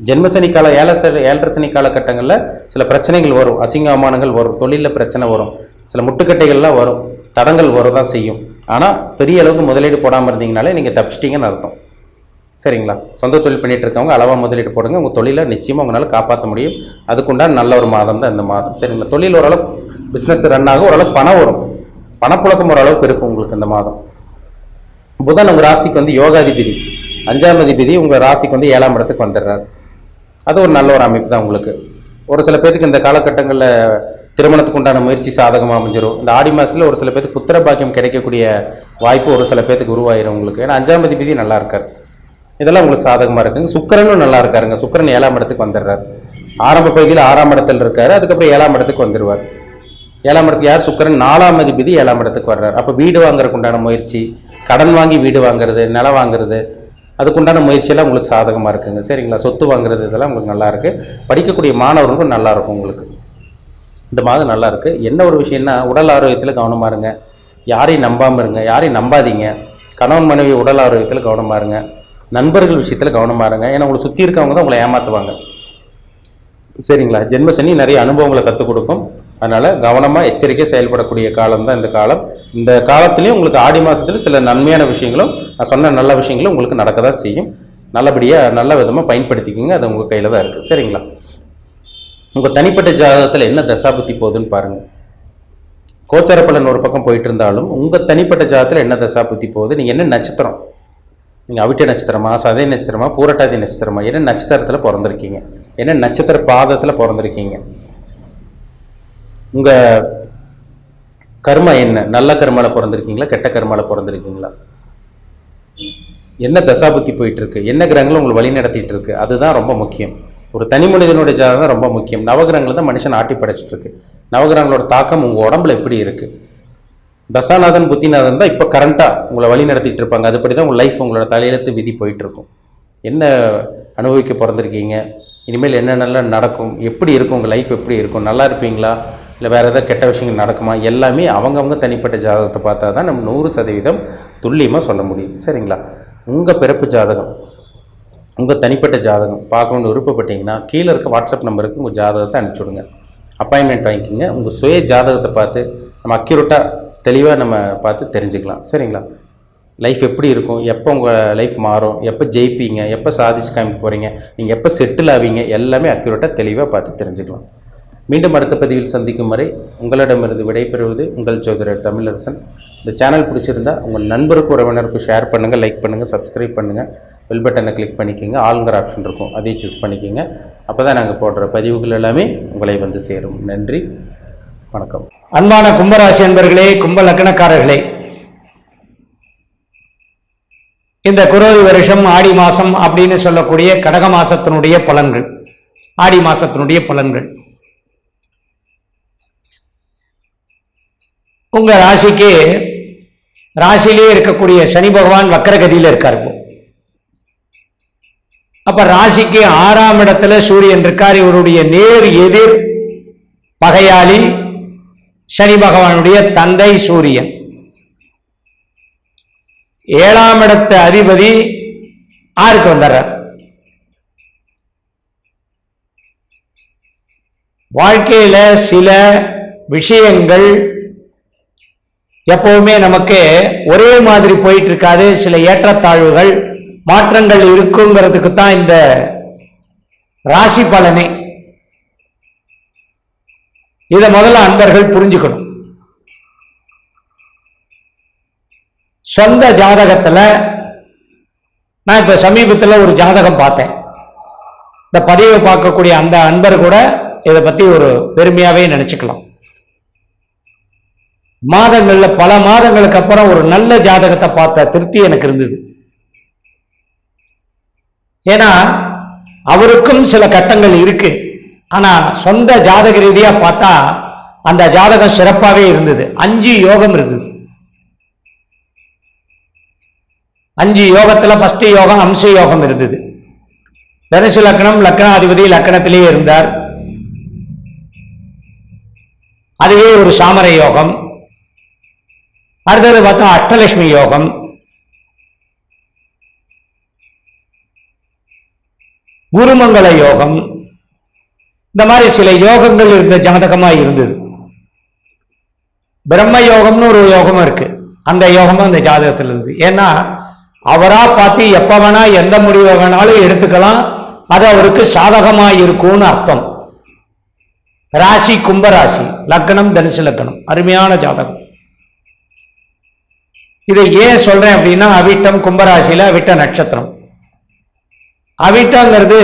ஜென்மசனி கால 7 சனி காலகட்டங்களில் சில பிரச்சனைகள் வரும், அசிங்க அவமானங்கள் வரும், தொழிலில் பிரச்சனை வரும், சில முட்டுக்கட்டைகள்லாம் வரும், தடங்கள் வரதான் செய்யும். ஆனால் பெரிய அளவுக்கு முதலீடு போடாமல் இருந்தீங்கனாலே நீங்கள் தப்பிச்சிட்டிங்கன்னு அர்த்தம். சரிங்களா? சொந்த தொழில் பண்ணிட்டு இருக்கவங்க அளவாக முதலீடு போடுங்க. உங்கள் தொழிலை நிச்சயமாக உங்களால் காப்பாற்ற முடியும். அதுக்குண்டான நல்ல ஒரு மாதம் தான் இந்த மாதம். சரிங்களா? தொழில் ஓரளவுக்கு பிஸ்னஸ் ரன் ஆகும், ஓரளவுக்கு பணம் வரும், பணப்புழக்கம் ஓரளவுக்கு இருக்கும் உங்களுக்கு இந்த மாதம். புதன் உங்கள் ராசிக்கு வந்து யோகாதிபதி, 5ஆம் அதிபதி உங்கள் ராசிக்கு வந்து 7ஆம் இடத்துக்கு வந்துடுறாரு. அது ஒரு நல்ல ஒரு அமைப்பு தான் உங்களுக்கு. ஒரு சில பேருக்கு இந்த காலகட்டங்களில் திருமணத்துக்கு உண்டான முயற்சி சாதகமாக அமைஞ்சிடும். இந்த ஆடி மாதத்தில் ஒரு சில பேருக்கு புத்திர பாக்கியம் கிடைக்கக்கூடிய வாய்ப்பு ஒரு சில பேருக்கு உருவாயிரும் உங்களுக்கு. ஏன்னா 5ஆம் அதிபதி நல்லா இருக்கார், இதெல்லாம் உங்களுக்கு சாதகமாக இருக்குங்க. சுக்கிரனும் நல்லா இருக்காருங்க. சுக்கிரன் 7ஆம் இடத்துக்கு வந்துடுறாரு. ஆரம்ப பகுதியில் 6ஆம் இடத்துல இருக்காரு, அதுக்கப்புறம் 7ஆம் இடத்துக்கு வந்துடுவார். 7ஆம் இடத்துக்கு யார்? சுக்கிரன். 4ஆம் அதிபதி 7ஆம் இடத்துக்கு வர்றாரு. அப்போ வீடு வாங்குறதுக்கு உண்டான முயற்சி, கடன் வாங்கி வீடு வாங்குறது, நிலம் வாங்குறது, அதுக்குண்டான முயற்சியெல்லாம் உங்களுக்கு சாதகமாக இருக்குங்க. சரிங்களா? சொத்து வாங்குறது இதெல்லாம் உங்களுக்கு நல்லா இருக்கு. படிக்கக்கூடிய மாணவர்களுக்கும் நல்லா இருக்கும் உங்களுக்கு இந்த மாதம் நல்லா இருக்கு. என்ன ஒரு விஷயம்னா உடல் ஆரோக்கியத்தில் கவனமாக இருங்க. யாரையும் நம்பாமல் இருங்க, யாரையும் நம்பாதீங்க. கணவன் மனைவி உடல் ஆரோக்கியத்தில் கவனமாக இருங்க. நண்பர்கள் விஷயத்தில் கவனமாக இருங்க. ஏன்னா உங்களை சுற்றி இருக்கவங்க தான் உங்களை ஏமாற்றுவாங்க. சரிங்களா? ஜென்மசனி நிறைய அனுபவங்களை கற்றுக் கொடுக்கும். அதனால் கவனமாக எச்சரிக்கை செயல்படக்கூடிய காலம் தான் இந்த காலம். இந்த காலத்துலேயும் உங்களுக்கு ஆடி மாதத்தில் சில நன்மையான விஷயங்களும் நான் சொன்ன நல்ல விஷயங்களும் உங்களுக்கு நடக்க தான் செய்யும். நல்லபடியாக நல்ல விதமாக பயன்படுத்திக்கிங்க. அது உங்கள் கையில் தான் இருக்குது. சரிங்களா? உங்கள் தனிப்பட்ட ஜாதகத்தில் என்ன தசாபுத்தி போகுதுன்னு பாருங்கள். கோச்சார பலன் ஒரு பக்கம் போயிட்டு இருந்தாலும் உங்கள் தனிப்பட்ட ஜாதகத்தில் என்ன தசாபுத்தி போகுது, நீங்கள் என்ன நட்சத்திரம், நீங்கள் அவிட்ட நட்சத்திரமா, சதய நட்சத்திரமா, பூரட்டாதி நட்சத்திரமா, என்ன நட்சத்திரத்தில் பிறந்திருக்கீங்க, என்ன நட்சத்திர பாதத்தில் பிறந்திருக்கீங்க, உங்கள் கர்மா என்ன, நல்ல கர்மாவில் பிறந்திருக்கீங்களா, கெட்ட கர்மாவில் பிறந்திருக்கீங்களா, என்ன தசாபுத்தி போயிட்டு இருக்கு, என்ன கிரகங்களும் உங்களை வழி நடத்திட்டு இருக்கு, அதுதான் ரொம்ப முக்கியம். ஒரு தனி மனிதனுடைய ஜாதகம் தான் ரொம்ப முக்கியம். நவகிரகங்கள் தான் மனுஷன் ஆட்டி படைச்சிட்டு இருக்கு. நவகிரகங்களோட தாக்கம் உங்கள் உடம்புல எப்படி இருக்கு, தசாநாதன் புத்திநாதன் தான் இப்போ கரண்ட்டாக உங்களை வழி நடத்திட்டு இருப்பாங்க. அதுபடி தான் உங்கள் லைஃப், உங்களோட தலையெழுத்து விதி போயிட்டு இருக்கும். என்ன அனுபவிக்க பிறந்திருக்கீங்க, இனிமேல் என்னென்னலாம் நடக்கும், எப்படி இருக்கும் உங்கள் லைஃப், எப்படி இருக்கும், நல்லா இருப்பீங்களா, இல்லை வேறு ஏதாவது கெட்ட விஷயங்கள் நடக்குமா, எல்லாமே அவங்கவுங்க தனிப்பட்ட ஜாதகத்தை பார்த்தா தான் நம்ம 100% துல்லியமாக சொல்ல முடியும். சரிங்களா? உங்கள் பிறப்பு ஜாதகம், உங்கள் தனிப்பட்ட ஜாதகம் பார்க்கணுன்னு விருப்பப்பட்டீங்கன்னா கீழே இருக்க வாட்ஸ்அப் நம்பருக்கு உங்கள் ஜாதகத்தை அனுப்பிச்சுடுங்க. அப்பாயின்மெண்ட் வாங்கிக்கிங்க. உங்கள் சுய ஜாதகத்தை பார்த்து நம்ம அக்யூரேட்டாக தெளிவாக நம்ம பார்த்து தெரிஞ்சுக்கலாம். சரிங்களா? லைஃப் எப்படி இருக்கும், எப்போ உங்கள் லைஃப் மாறும், எப்போ ஜெயிப்பீங்க, எப்போ சாதிச்சு காமிக்க போகிறீங்க, நீங்கள் எப்போ செட்டில் ஆவீங்க, எல்லாமே அக்யூரேட்டாக தெளிவாக பார்த்து தெரிஞ்சுக்கலாம். மீண்டும் அடுத்த பதிவில் சந்திக்கும் வரை உங்களிடமிருந்து விடைபெறுவது உங்கள் ஜோதிடர் தமிழரசன். இந்த சேனல் பிடிச்சிருந்தா உங்கள் நண்பருக்கு உறவினருக்கு ஷேர் பண்ணுங்கள், லைக் பண்ணுங்கள், சப்ஸ்கிரைப் பண்ணுங்கள், பெல் பட்டனை கிளிக் பண்ணிக்கோங்க. ஆளுங்கிற ஆப்ஷன் இருக்கும், அதையும் சூஸ் பண்ணிக்கோங்க. அப்போ தான் நாங்கள் போடுற பதிவுகள் எல்லாமே உங்களை வந்து சேரும். நன்றி, வணக்கம். அன்பான கும்பராசி அன்பர்களே, கும்ப லக்னக்காரர்களே, இந்த குரோதி வருஷம் ஆடி மாசம் அப்படின்னு சொல்லக்கூடிய கடக மாசத்தினுடைய பலன்கள், ஆடி மாசத்தினுடைய பலன்கள் உங்க ராசிக்கு, ராசியிலே இருக்கக்கூடிய சனி பகவான் வக்கரகதியில் இருக்காரு. அப்ப ராசிக்கு 6ஆம் இடத்துல சூரியன் இருக்கார். இவருடைய நேர் எதிர் பகையாளி சனி பகவானுடைய தந்தை சூரியன். 7ஆம் இடத்து அதிபதி ஆருக்கு வந்துடுறார். வாழ்க்கையில சில விஷயங்கள் எப்பவுமே நமக்கு ஒரே மாதிரி போயிட்டு இருக்காது. சில ஏற்றத்தாழ்வுகள் மாற்றங்கள் இருக்குங்கிறதுக்கு தான் இந்த ராசி பலனே. இதை முதல்ல அன்பர்கள் புரிஞ்சுக்கணும். சொந்த ஜாதகத்துல நான் இப்ப சமீபத்துல ஒரு ஜாதகம் பார்த்தேன். இந்த பதிவை பார்க்கக்கூடிய அந்த அன்பர் கூட இதை பத்தி ஒரு பெருமையாவே நினைச்சுக்கலாம். மாதங்கள்ல பல மாதங்களுக்கு அப்புறம் ஒரு நல்ல ஜாதகத்தை பார்த்த திருப்தி எனக்கு இருந்தது. ஏன்னா அவருக்கும் சில கட்டங்கள் இருக்கு. ஆனா சொந்த ஜாதக ரீதியா பார்த்தா அந்த ஜாதகம் சிறப்பாகவே இருந்தது. 5 யோகம் இருந்தது. 5 யோகத்துல ஃபர்ஸ்ட் யோகம் அம்ச யோகம் இருந்தது. தனுசு லக்னம், லக்னாதிபதி லக்னத்திலேயே இருந்தார். அதுவே ஒரு சாமரை யோகம். அடுத்தது பார்த்தா அஷ்டலட்சுமி யோகம். குருமங்கள யோகம். இந்த மாதிரி சில யோகங்கள் இருந்த ஜாதகமா இருந்தது. பிரம்ம யோகம்னு ஒரு யோகம் இருக்கு. அந்த யோகமும் அந்த ஜாதகத்தில் இருந்தது. ஏன்னா அவரா பார்த்து எப்ப வேணா எந்த முடிவை வேணாலும் எடுத்துக்கலாம். அது அவருக்கு சாதகமா இருக்கும்னு அர்த்தம். ராசி கும்பராசி, லக்னம் தனுசு லக்னம், அருமையான ஜாதகம். இதை ஏன் சொல்றேன் அப்படின்னா, அவிட்டம் கும்பராசியில அவிட்ட நட்சத்திரம். அவிட்டங்கிறது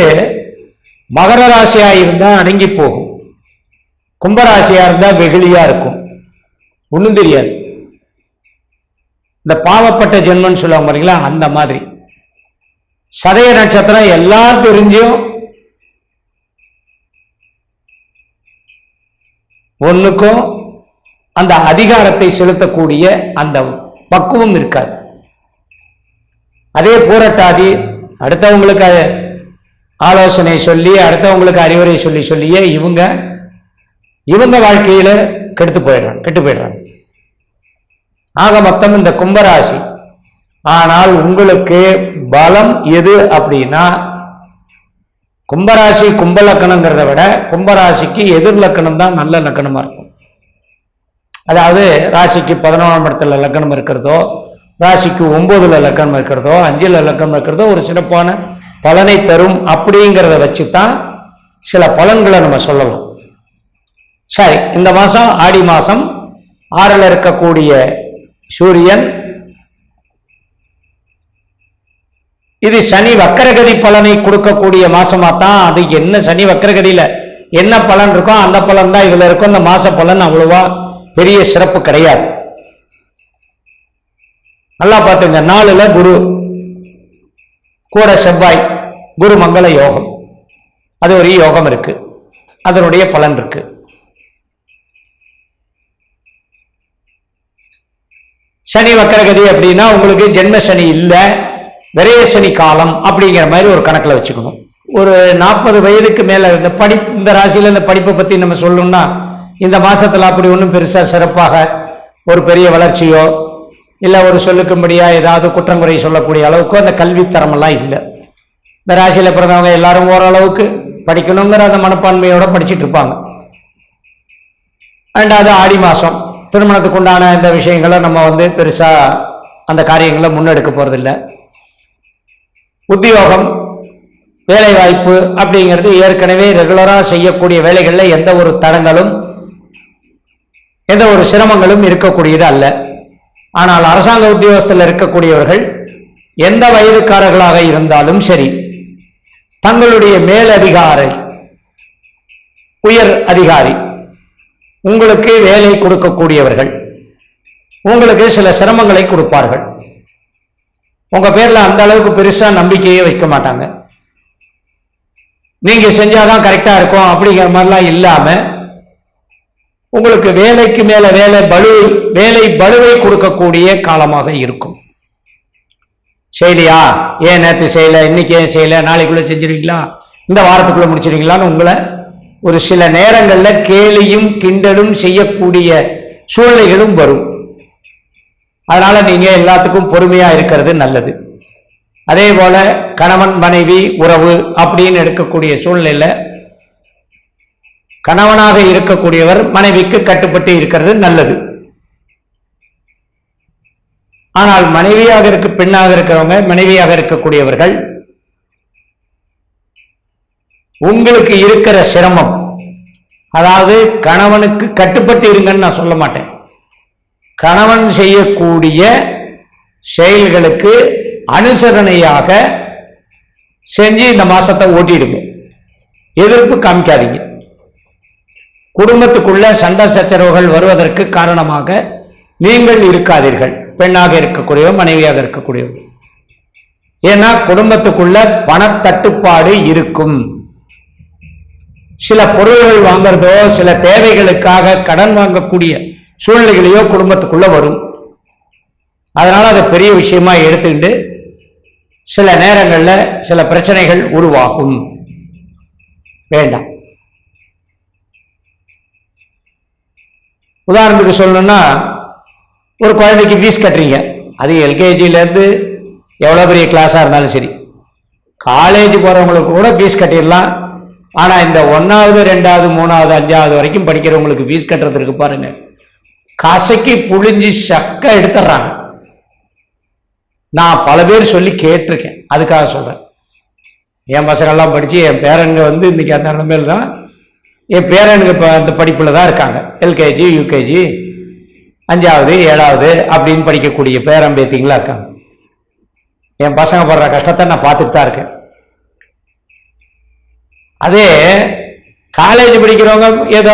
மகர ராசியா இருந்தா அடங்கி போகும், கும்பராசியா இருந்தா வெகுளியா இருக்கும், ஒண்ணும் தெரியாது. இந்த பாவப்பட்ட ஜென்மன்னு சொல்லுவாங்க பாத்தீங்களா, அந்த மாதிரி. சதய நட்சத்திரம் எல்லாம் தெரிஞ்சும் ஒண்ணுக்கும் அந்த அதிகாரத்தை செலுத்தக்கூடிய அந்த பக்குவம் இருக்காது. அதே பூரட்டாதி அடுத்தவங்களுக்கு ஆலோசனை சொல்லி அடுத்தவங்களுக்கு அறிவுரை சொல்லியே இவங்க வாழ்க்கையில கெட்டு போயிடுறாங்க. ஆக மொத்தம் இந்த கும்பராசி. ஆனால் உங்களுக்கு பலம் எது அப்படின்னா, கும்பராசி கும்பலக்கணங்கிறத விட கும்பராசிக்கு எதிர் லக்கணம் தான் நல்ல லக்கணமா இருக்கும். அதாவது ராசிக்கு 11ஆம் இடத்துல லக்கணம் இருக்கிறதோ, ராசிக்கு 9ல் லக்கணம் இருக்கிறதோ, 5ல் லக்கணம் இருக்கிறதோ ஒரு சிறப்பான பலனை தரும். அப்படிங்கிறத வச்சுதான் சில பலன்களை நம்ம சொல்லலாம். சரி, இந்த மாசம் ஆடி மாசம் 6ல் இருக்கக்கூடிய சூரியன், இது சனி வக்கரகதி பலனை கொடுக்கக்கூடிய மாசமா தான். அது என்ன சனி வக்கரகதியில என்ன பலன் இருக்கோ அந்த பலன் தான் இதுல இருக்கும். இந்த மாச பலன் அவ்வளவா பெரிய சிறப்பு கிடையாது. நல்லா பார்த்துங்க. 4ல் குரு கூட செவ்வாய், குரு மங்கள யோகம், அது ஒரு யோகம் இருக்கு, அதனுடைய பலன் இருக்கு. சனி வக்கரகதி அப்படின்னா உங்களுக்கு ஜென்ம சனி இல்லை, விரைய சனி காலம் அப்படிங்கிற மாதிரி ஒரு கணக்கில் வச்சுக்கணும். ஒரு 40 வயதுக்கு மேல இந்த படிப்பு, இந்த ராசியில இந்த படிப்பை பத்தி நம்ம சொல்லணும்னா இந்த மாசத்துல அப்படி ஒன்றும் பெருசா சிறப்பாக ஒரு பெரிய வளர்ச்சியோ இல்லை ஒரு சொல்லுக்கும்படியா ஏதாவது குற்றங்குறை சொல்லக்கூடிய அளவுக்கு அந்த கல்வித்தரம் எல்லாம் இல்லை. இந்த ராசியில பிறந்தவங்க எல்லாரும் ஓரளவுக்கு படிக்கணுங்கிற அந்த மனப்பான்மையோட படிச்சுட்டு இருப்பாங்க. ரெண்டாவது ஆடி மாசம், திருமணத்துக்கு உண்டான இந்த விஷயங்களை நம்ம பெருசா அந்த காரியங்களை முன்னெடுக்க போறதில்லை. உத்தியோகம், வேலை வாய்ப்பு அப்படிங்கிறது ஏற்கனவே ரெகுலரா செய்யக்கூடிய வேலைகளில் எந்த ஒரு தடங்களும் எந்த ஒரு சிரமங்களும் இருக்கக்கூடியது அல்ல. ஆனால் அரசாங்க உத்தியோகத்தில் இருக்கக்கூடியவர்கள் எந்த வயதுக்காரர்களாக இருந்தாலும் சரி, தங்களுடைய மேலதிகாரி, உயர் அதிகாரி, உங்களுக்கு வேலை கொடுக்கக்கூடியவர்கள் உங்களுக்கு சில சிரமங்களை கொடுப்பார்கள். உங்க பேர்ல அந்த அளவுக்கு பெருசா நம்பிக்கையே வைக்க மாட்டாங்க. நீங்க செஞ்சாதான் கரெக்டா இருக்கும் அப்படிங்கிற மாதிரிலாம் இல்லாம உங்களுக்கு வேலைக்கு மேல வேலை பளுவை கொடுக்கக்கூடிய காலமாக இருக்கும். செய்யலையா, ஏன் நேற்று செய்யல, இன்னைக்கு ஏன் செய்யல, நாளைக்குள்ள செஞ்சிருவீங்களா, இந்த வாரத்துக்குள்ள முடிச்சிருவீங்களான்னு உங்களை ஒரு சில நேரங்கள்ல கேலியும் கிண்டலும் செய்யக்கூடிய சூழ்நிலைகளும் வரும். அதனால நீங்க எல்லாத்துக்கும் பொறுமையா இருக்கிறது நல்லது. அதே போல கணவன் மனைவி உறவு அப்படின்னு எடுக்கக்கூடிய சூழ்நிலையில கணவனாக இருக்கக்கூடியவர் மனைவிக்கு கட்டுப்பட்டு இருக்கிறது நல்லது. ஆனால் பெண்ணாக இருக்கிறவங்க, மனைவியாக இருக்கக்கூடியவர்கள் உங்களுக்கு இருக்கிற சிரமம், அதாவது கணவனுக்கு கட்டுப்பட்டு இருங்கன்னு நான் சொல்ல மாட்டேன், கணவன் செய்யக்கூடிய செயல்களுக்கு அனுசரணையாக செஞ்சு இந்த மாசத்தை ஓட்டிடுங்க. எதிர்ப்பு காமிக்காதீங்க. குடும்பத்துக்குள்ள சண்டை சச்சரவுகள் வருவதற்கு காரணமாக நீங்கள் இருக்காதீர்கள், பெண்ணாக இருக்கக்கூடியவர் மனைவியாக இருக்கக்கூடியவர். ஏன்னா குடும்பத்துக்குள்ள பணத்தட்டுப்பாடு இருக்கும். சில பொருள்கள் வாங்குறதோ சில தேவைகளுக்காக கடன் வாங்கக்கூடிய சூழ்நிலைகளையோ குடும்பத்துக்குள்ள வரும். அதனால அதை பெரிய விஷயமா எடுத்துக்கிட்டு சில நேரங்கள்ல சில பிரச்சனைகள் உருவாகும். வேண்டாம். உதாரணத்துக்கு சொல்லணும்னா, ஒரு குழந்தைக்கு ஃபீஸ் கட்டுறீங்க, அது எல்கேஜிலேருந்து எவ்வளோ பெரிய கிளாஸாக இருந்தாலும் சரி, காலேஜ் போகிறவங்களுக்கு கூட ஃபீஸ் கட்டிடலாம். ஆனால் இந்த 1வது 2வது 3வது 5வது வரைக்கும் படிக்கிறவங்களுக்கு ஃபீஸ் கட்டுறதுக்கு பாருங்க, கசக்கி புழிஞ்சு சக்க எடுத்துடுறாங்க. நான் பல பேர் சொல்லி கேட்டிருக்கேன், அதுக்காக சொல்கிறேன். என் பசங்கள்லாம் படித்து என் பேரனுங்க இன்னைக்கு அந்த நிலைமையில் தான், என் பேரனுங்க இப்போ அந்த படிப்பில் தான் இருக்காங்க. எல்கேஜி யூகேஜி 5வது 7வது அப்படின்னு படிக்கக்கூடிய பேரம்பேத்திங்களா இருக்காங்க. என் பசங்க படுற கஷ்டத்தை நான் பார்த்துட்டு தான் இருக்கேன். அதே காலேஜ் படிக்கிறவங்க ஏதோ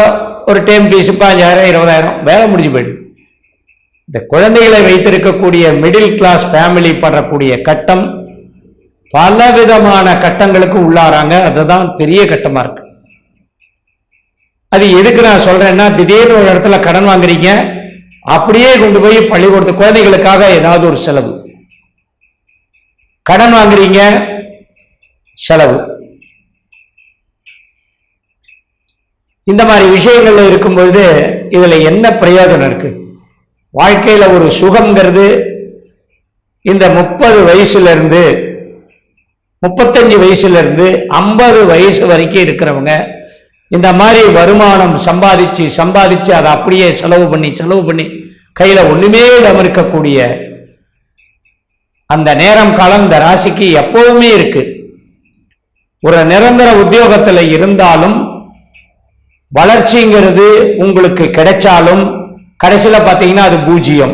ஒரு டேம் ஃபீஸ் 5000 20,000 வேலை முடிஞ்சு போயிடுது. இந்த குழந்தைகளை வைத்திருக்கக்கூடிய மிடில் கிளாஸ் ஃபேமிலி படக்கூடிய கட்டம், பலவிதமான கட்டங்களுக்கு உள்ளாராங்க. அதுதான் பெரிய கட்டமா இருக்கு. அது எதுக்கு நான் சொல்றேன்னா, திடீர்னு ஒரு இடத்துல கடன் வாங்குறீங்க, அப்படியே கொண்டு போய் பள்ளிக்கூடத்து குழந்தைகளுக்காக ஏதாவது ஒரு செலவு, கடன் வாங்குறீங்க செலவு, இந்த மாதிரி விஷயங்கள்ல இருக்கும்பொழுது இதுல என்ன பிரயோஜனம் இருக்கு? வாழ்க்கையில ஒரு சுகம்ங்கிறது இந்த 30 வயசுல இருந்து 35 வயசுல இருந்து 50 வயசு வரைக்கும் இருக்கிறவங்க இந்த மாதிரி வருமானம் சம்பாதிச்சு அதை அப்படியே செலவு பண்ணி கையில ஒண்ணுமே இல்லாம இருக்கக்கூடிய அந்த நேரம் காலம் இந்த ராசிக்கு எப்பவுமே இருக்கு. ஒரு நிரந்தர உத்தியோகத்துல இருந்தாலும் வளர்ச்சிங்கிறது உங்களுக்கு கிடைச்சாலும் கடைசியில பாத்தீங்கன்னா அது பூஜ்ஜியம்.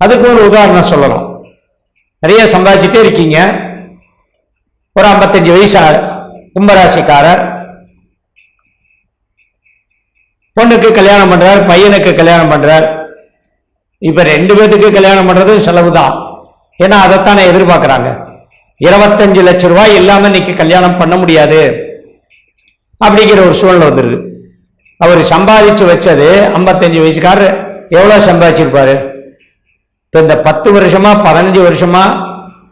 அதுக்கு ஒரு உதாரணம் சொல்லலாம். நிறைய சம்பாதிச்சுட்டே இருக்கீங்க, ஒரு 55 வயசு கும்பராசிக்காரர் பொண்ணுக்கு கல்யாணம் பண்றார், பையனுக்கு கல்யாணம் பண்றார். இப்ப 2 பேத்துக்கு கல்யாணம் பண்றது செலவுதான். ஏன்னா அதைத்தானே எதிர்பார்க்கிறாங்க. 25 லட்சம் ரூபாய் இல்லாம இன்னைக்கு கல்யாணம் பண்ண முடியாது அப்படிங்கிற ஒரு சூழ்நிலை வந்துருது. அவர் சம்பாதிச்சு வச்சது 55 வயசுக்காரர் எவ்வளவு சம்பாதிச்சிருப்பாரு? இப்ப இந்த 10 வருஷமா 15 வருஷமா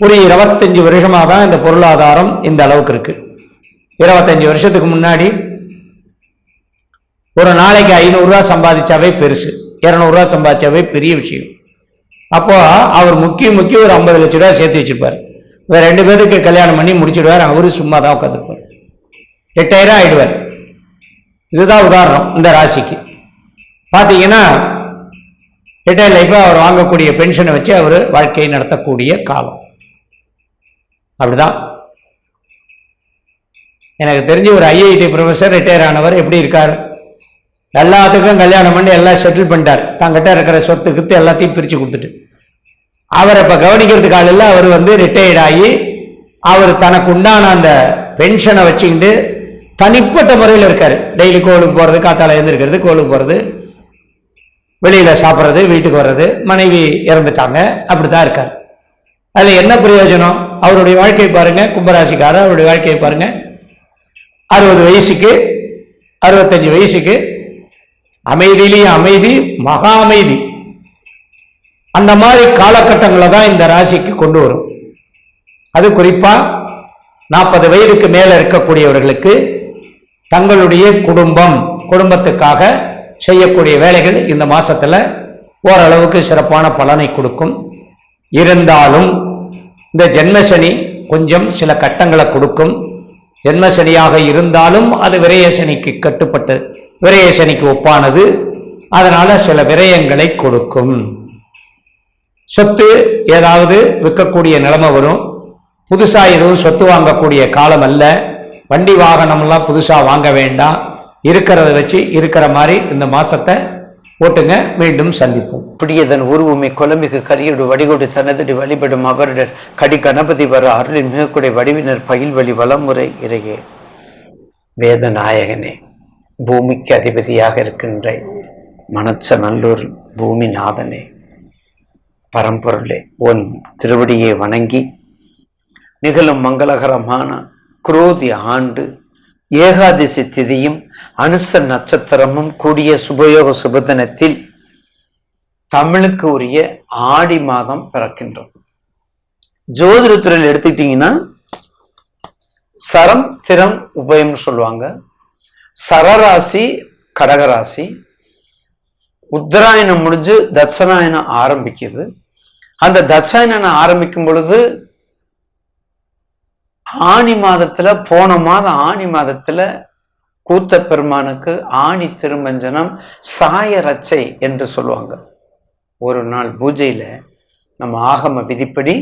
ஒரு 25 வருஷமா தான் இந்த பொருளாதாரம் இந்த அளவுக்கு இருக்கு. 25 வருஷத்துக்கு முன்னாடி ஒரு நாளைக்கு 500 ரூபாய் சம்பாதிச்சாவே பெருசு, 200 ரூபாய் சம்பாதிச்சாவே பெரிய விஷயம். அப்போ அவர் முக்கிய ஒரு 50 லட்சம் ரூபாய் சேர்த்து வச்சிருப்பார். 2 பேருக்கு கல்யாணம் பண்ணி முடிச்சிடுவார். அவரு சும்மா தான் உட்காந்துருப்பார், 8000 ஆயிடுவார். இதுதான் உதாரணம். இந்த ராசிக்கு பாத்தீங்கன்னா ரிட்டையர் லைஃப் அவர் வாங்கக்கூடிய பென்ஷனை வச்சு அவர் வாழ்க்கையை நடத்தக்கூடிய காலம். அப்படிதான் எனக்கு தெரிஞ்சு ஒரு ஐஐடி ப்ரொஃபஸர் ரிட்டையர் ஆனவர் எப்படி இருக்கார்? எல்லாத்துக்கும் கல்யாணம் பண்ணி எல்லாம் செட்டில் பண்ணிட்டார். தங்கிட்ட இருக்கிற சொத்துக்கு எல்லாத்தையும் பிரிச்சு கொடுத்துட்டு அவரை இப்ப கவனிக்கிறதுக்கு ஆள் இல்லை. அவர் ரிட்டையர்ட் ஆகி அவர் தனக்கு உண்டான அந்த பென்ஷனை வச்சுக்கிட்டு தனிப்பட்ட முறையில் இருக்காரு. டெய்லி கோவிலுக்கு போறது, காத்தால எழுந்திருக்கிறது, கோவிலுக்கு போறது, வெளியில சாப்பிட்றது, வீட்டுக்கு வர்றது. மனைவி இறந்துட்டாங்க, அப்படித்தான் இருக்காரு. அதுல என்ன பிரயோஜனம்? அவருடைய வாழ்க்கை பாருங்க, கும்பராசிக்காரர் அவருடைய வாழ்க்கையை பாருங்க. 60 வயசுக்கு 65 வயசுக்கு அமைதியிலேயும் அமைதி, மகா அமைதி. அந்த மாதிரி காலகட்டங்களை தான் இந்த ராசிக்கு கொண்டு வரும். அது குறிப்பா 40 வயதுக்கு மேல இருக்கக்கூடியவர்களுக்கு தங்களுடைய குடும்பத்துக்காக செய்யக்கூடிய வேலைகள் இந்த மாசத்துல ஓரளவுக்கு சிறப்பான பலனை கொடுக்கும். இருந்தாலும் இந்த ஜென்மசனி கொஞ்சம் சில கட்டங்களை கொடுக்கும். ஜென்மசனியாக இருந்தாலும் அது விரயசனிக்கு கட்டுப்பட்டு விரயசனிக்கு ஒப்பானது. அதனால சில விரயங்களை கொடுக்கும். சொத்து ஏதாவது விற்கக்கூடிய நிலைமை வரும். புதுசா எதுவும் சொத்து வாங்கக்கூடிய காலம் அல்ல. வண்டி வாகனம்லாம் புதுசா வாங்க வேண்டாம். இருக்கிறத வச்சு இருக்கிற மாதிரி இந்த மாசத்தை ஓட்டுங்க. மீண்டும் சந்திப்போம். புடியதன் உருவமை கொலமிகு கரியோடு வடிகொடு தனதடி வழிபடும் அவருடர் கடி கணபதி வர அருளின் மிகக்கூடிய வடிவினர் பயில் வழி வளமுறை இறையே. வேத நாயகனே, பூமிக்கு அதிபதியாக இருக்கின்ற மனச்ச நல்லூர் பூமி நாதனே, பரம்பொருளே, உன் திருவடியை வணங்கி நிகழும் மங்களகரமான குரோதி ஆண்டு ஏகாதசி திதியும் அனுச நட்சத்திரமும் கூடிய சுபயோக சுபதினத்தில் தமிழுக்கு உரிய ஆடி மாதம் பிறக்கின்றோம். ஜோதிடத்துறையில் எடுத்துக்கிட்டீங்கன்னா சரம் திறம் உபயம் சொல்லுவாங்க. சரராசி கடகராசி, உத்தராயணம் முடிஞ்சு தட்சணாயனம் ஆரம்பிக்குது. அந்த தட்சாயணம் ஆரம்பிக்கும் பொழுது ஆணி மாதத்துல, போன மாதம் ஆணி மாதத்துல கூத்த பெருமானுக்கு ஆணி திருமஞ்சனம் சாய ரச்சை என்று சொல்லுவாங்க. ஒரு நாள் பூஜையில நம்ம ஆகம விதிப்படி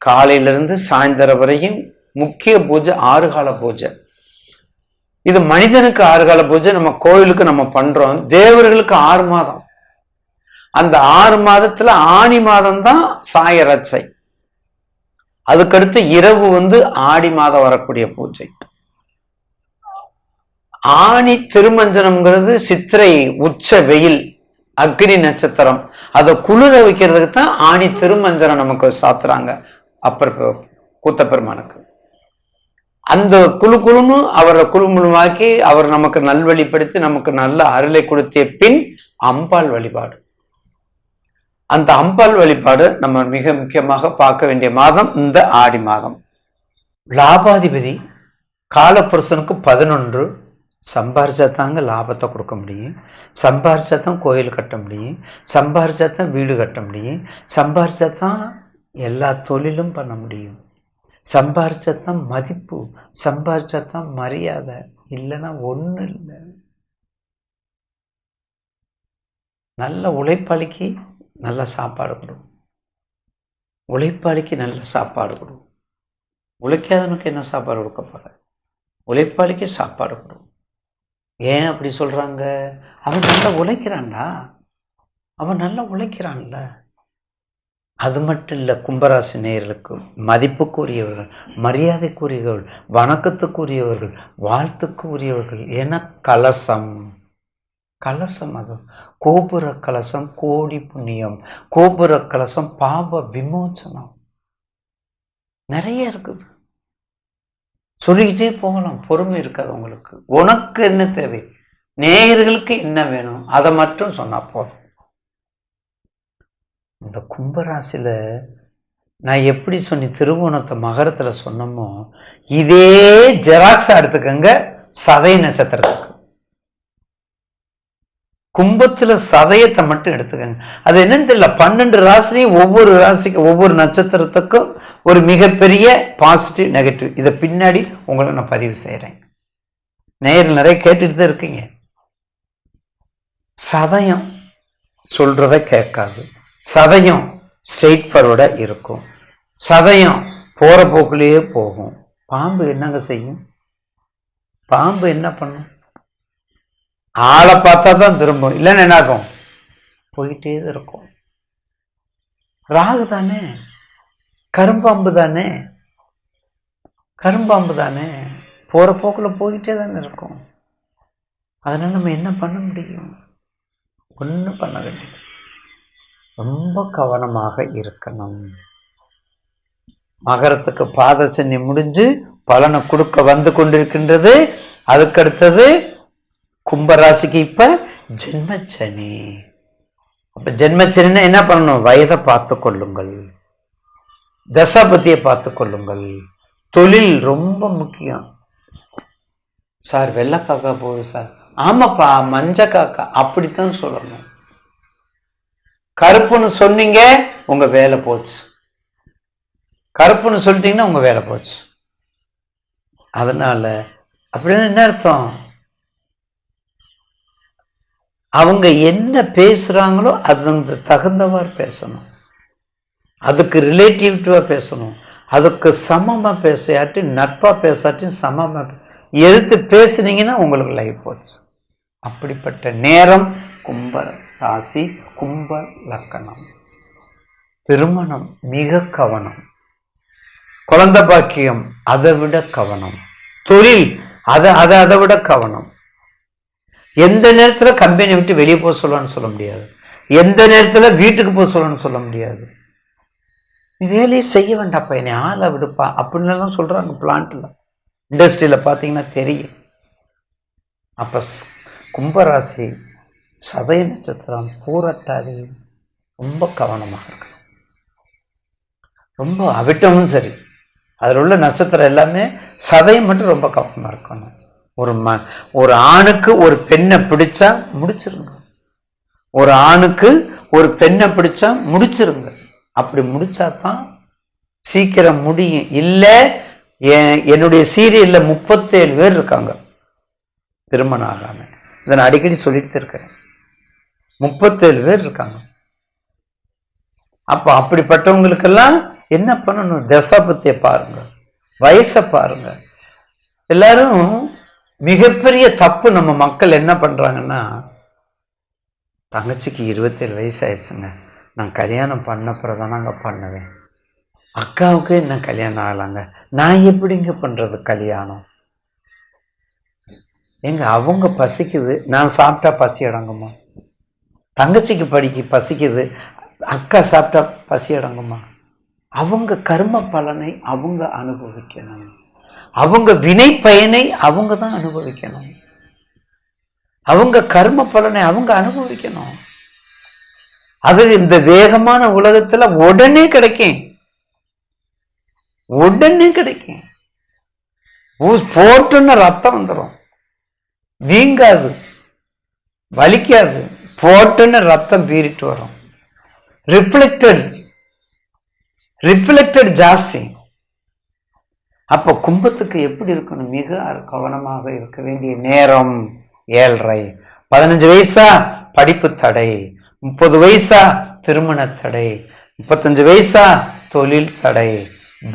காலையிலிருந்து சாயந்தரம் வரையும் முக்கிய பூஜை 6 கால பூஜை. இது மனிதனுக்கு 6 கால பூஜை, நம்ம கோயிலுக்கு நம்ம பண்றோம். தேவர்களுக்கு 6 மாதம். அந்த 6 மாதத்துல ஆணி மாதம் தான் சாய ரச்சை. அதுக்கடுத்து இரவு ஆடி மாதம் வரக்கூடிய பூஜை. ஆணி திருமஞ்சனம்ங்கிறது சித்திரை உச்ச வெயில் அக்னி நட்சத்திரம். அதை குளிர வைக்கிறதுக்கு தான் ஆணி திருமஞ்சனம் நமக்கு சாத்துறாங்க அப்பர் கூத்தப்பெருமானுக்கு. அந்த குழுன்னு அவரை குழுமுழுமாக்கி அவர் நமக்கு நல்வழிப்படுத்தி நமக்கு நல்ல அருளை கொடுத்திய பின் அம்பாள் வழிபாடு. அந்த அம்பாள் வழிபாடு நம்ம மிக முக்கியமாக பார்க்க வேண்டிய மாதம் இந்த ஆடி மாதம். லாபாதிபதி காலப்புருஷனுக்கு 11. சம்பாரிச்சா தாங்க லாபத்தை கொடுக்க முடியும். சம்பாரிச்சா தான் கோயில் கட்ட முடியும். சம்பாரிச்சா தான் வீடு கட்ட முடியும். சம்பாரிச்சா தான் எல்லா தொழிலும் பண்ண முடியும். சம்பாரிச்சா தான் மதிப்பு, சம்பாரிச்சா தான் மரியாதை. இல்லைன்னா ஒன்றும் இல்லை. நல்ல உழைப்பாளிக்கு நல்ல சாப்பாடு கொடு, உழைப்பாளிக்கு நல்ல சாப்பாடு கொடு. உழைக்காதவனுக்கு என்ன சாப்பாடு கொடுக்க போற? உழைப்பாளிக்கு சாப்பாடு கொடு. ஏன் அப்படி சொல்றாங்க? அவன் நல்லா உழைக்கிறான்டா, அவன் நல்லா உழைக்கிறான்ல. அது மட்டும் இல்லை, கும்பராசி நேயர்களுக்கு மதிப்புக்குரியவர்கள், மரியாதைக்குரியவர்கள், வணக்கத்துக்குரியவர்கள், வாழ்த்துக்கு உரியவர்கள். ஏன்னா கலசம், கலசம் அது கோபுர கலசம் கோடி புண்ணியம், கோபுர கலசம் பாப விமோச்சனம். நிறைய இருக்குது, சொல்லிக்கிட்டே போகலாம். பொறுமை இருக்காது உங்களுக்கு. உனக்கு என்ன தேவை, நேயர்களுக்கு என்ன வேணும், அதை மட்டும் சொன்னா போதும். இந்த கும்பராசில நான் எப்படி சொன்னி திருவோணத்தை மகரத்துல சொன்னமோ இதே ஜெராக்ஸ் எடுத்துக்கங்க சதய நட்சத்திரத்துக்கு. கும்பத்துல சதயத்தை மட்டும் எடுத்துக்கங்க. அது என்னன்னு தெரியல, 12 ராசிலையும் ஒவ்வொரு ராசிக்கு ஒவ்வொரு நட்சத்திரத்துக்கும் ஒரு மிகப்பெரிய பாசிட்டிவ் நெகட்டிவ். இதை பின்னாடி உங்களை நான் பதிவு செய்யறேன். நேரில் நிறைய கேட்டுட்டு தான் இருக்கீங்க. சதயம் சொல்றத கேட்காது, சதயம் ஸ்ட்ரெயிட் ஃபார்வர்டா இருக்கும், சதயம் போற போக்குலயே போகும். பாம்பு என்னங்க செய்யும்? பாம்பு என்ன பண்ணும்? ஆளை பார்த்தா தான் திரும்பும், இல்லைன்னு என்னாகும்? போயிட்டே இருக்கும். ராகு தானே, கரும்பாம்பு தானே, கரும்பாம்பு தானே, போற போக்குல போயிட்டே தானே இருக்கும். அதனால நம்ம என்ன பண்ண முடியும்? ஒன்றும் பண்ண வேண்டியது. ரொம்ப கவனமாக இருக்கணும். மகரத்துக்கு பாதசனி முடிஞ்சு பலனை கொடுக்க வந்து கொண்டிருக்கின்றது. அதுக்கடுத்தது கும்பராசிக்கு இப்ப ஜென்மச்சனி. அப்ப ஜென்மச்சனின்னா என்ன பண்ணணும்? வயதை பார்த்து கொள்ளுங்கள், தசாபதியை பார்த்து கொள்ளுங்கள். தொழில் ரொம்ப முக்கியம். சார் வெள்ளை காக்கா போகுது சார், ஆமாப்பா மஞ்ச காக்கா, அப்படித்தான் சொல்லணும். கருப்புன்னு சொன்னீங்க, உங்க வேலை போச்சு. கருப்புன்னு சொல்லிட்டீங்கன்னா உங்க வேலை போச்சு. அதனால அப்படின்னு என்ன அர்த்தம்? அவங்க என்ன பேசுறாங்களோ அது தகுந்தவாறு பேசணும், அதுக்கு ரிலேட்டிவிட்டிவா பேசணும், அதுக்கு சமமா பேசாட்டி, நட்பா பேசாட்டி சமமா எதிர்த்து பேசுனீங்கன்னா உங்களுக்கு லைஃப் போச்சு. அப்படிப்பட்ட நேரம் கும்ப ராசி, கும்ப லக்கணம். திருமணம் மிக கவனம், குழந்தை பாக்கியம் அதை விட கவனம், தொழில் அதை விட கவனம். எந்த நேரத்துல கம்பெனி விட்டு வெளியே போக சொல்லணும்னு சொல்ல முடியாது, எந்த நேரத்துல வீட்டுக்கு போக சொல்லணும்னு சொல்ல முடியாது. நீ வேலையை செய்ய வேண்டாப்பா, என்னை ஆளை விடுப்பா அப்படின்னு சொல்றாங்க. பிளான்ட்ல, இண்டஸ்ட்ரியில பாத்தீங்கன்னா தெரியும். அப்ப கும்பராசி, சதய நட்சத்திரம், பூரட்டாதி ரொம்ப கவனமாக இருக்கணும். ரொம்ப அவிட்டமும் சரி, அதில் உள்ள நட்சத்திரம் எல்லாமே, சதயம் மட்டும் ரொம்ப கவனமா இருக்கணும். ஒரு ஆணுக்கு ஒரு பெண்ணை பிடிச்சா முடிச்சிருங்க, ஒரு ஆணுக்கு ஒரு பெண்ணை பிடிச்சா முடிச்சிருங்க. அப்படி முடிச்சாதான் சீக்கிரம் முடியும். இல்ல என்னுடைய சீரியல்ல 37 பேர் இருக்காங்க திருமணம் ஆகாம. இதை நான் அடிக்கடி சொல்லிட்டு இருக்கிறேன். 37 பேர் இருக்காங்க. அப்ப அப்படிப்பட்டவங்களுக்கெல்லாம் என்ன பண்ணணும்? தசாபத்திய பாருங்க, வயசை பாருங்க. எல்லாரும் மிகப்பெரிய தப்பு நம்ம மக்கள் என்ன பண்றாங்கன்னா, தங்கச்சிக்கு 27 வயசு ஆயிடுச்சுங்க, நான் கல்யாணம் பண்ண பிறகுதானாங்க பண்ணுவேன், அக்காவுக்கு என்ன கல்யாணம் ஆகலாங்க, நான் எப்படிங்க பண்றது கல்யாணம்? எங்க அவங்க பசிக்குது, நான் சாப்பிட்டா பசி அடங்குமா? தங்கச்சிக்கு பசிக்குது, அக்கா சாப்பிட்டா பசி அடங்குமா? அவங்க கர்ம பலனை அவங்க அனுபவிக்கணும், அவங்க வினை பயனை அவங்க தான் அனுபவிக்கணும், அவங்க கர்ம பலனை அவங்க அனுபவிக்கணும். அது இந்த வேகமான உலகத்துல உடனே கிடைக்கும், உடனே கிடைக்கும். போட்டுன்னு ரத்தம் வந்துடும், வீங்காது, வலிக்காது, போட்டுன்னு ரத்தம் பீறிட்டு வரும். ரிஃப்ளெக்டட் ஜாஸ்தி. அப்ப கும்பத்துக்கு எப்படி இருக்கணும்? மிக கவனமாக இருக்க வேண்டிய நேரம் 7:30. 15 வயசா படிப்பு தடை, 30 வயசா திருமண தடை, 35 வயசா தொழில் தடை.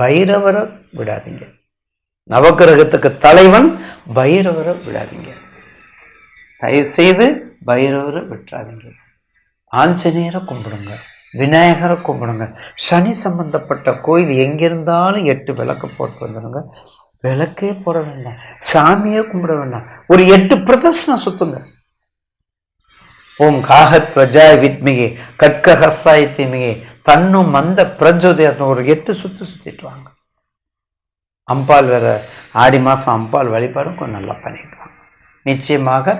பைரவரை விடாதீங்க, நவகிரகத்துக்கு தலைவன் பைரவரை விடாதீங்க, தயவு செய்து பைரவரை விட்டுறாதீங்க. ஆஞ்சநேயரை கும்பிடுங்க, விநாயகரை கும்பிடுங்க. சனி சம்பந்தப்பட்ட கோயில் எங்கிருந்தாலும் 8 விளக்கு போட்டு வந்துடுங்க. விளக்கே போட வேண்டாம், சாமியே கும்பிட வேண்டாம், ஒரு 8 பிரதர்சனம் சுத்துங்க. ஓம் காகத் பிரஜாய் வித்மிகே கட்கஹஸ்தாய் தீமிகே தன்னும் மந்த பிரஜோதய ஒரு 8 சுத்திட்டு வாங்க. அம்பாள் வேற ஆடி மாசம் அம்பாள் வழிபாடும் கொஞ்சம் நல்லா பண்ணிட்டு வாங்க. நிச்சயமாக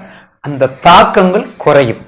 அந்த தாக்கங்கள் குறையும்.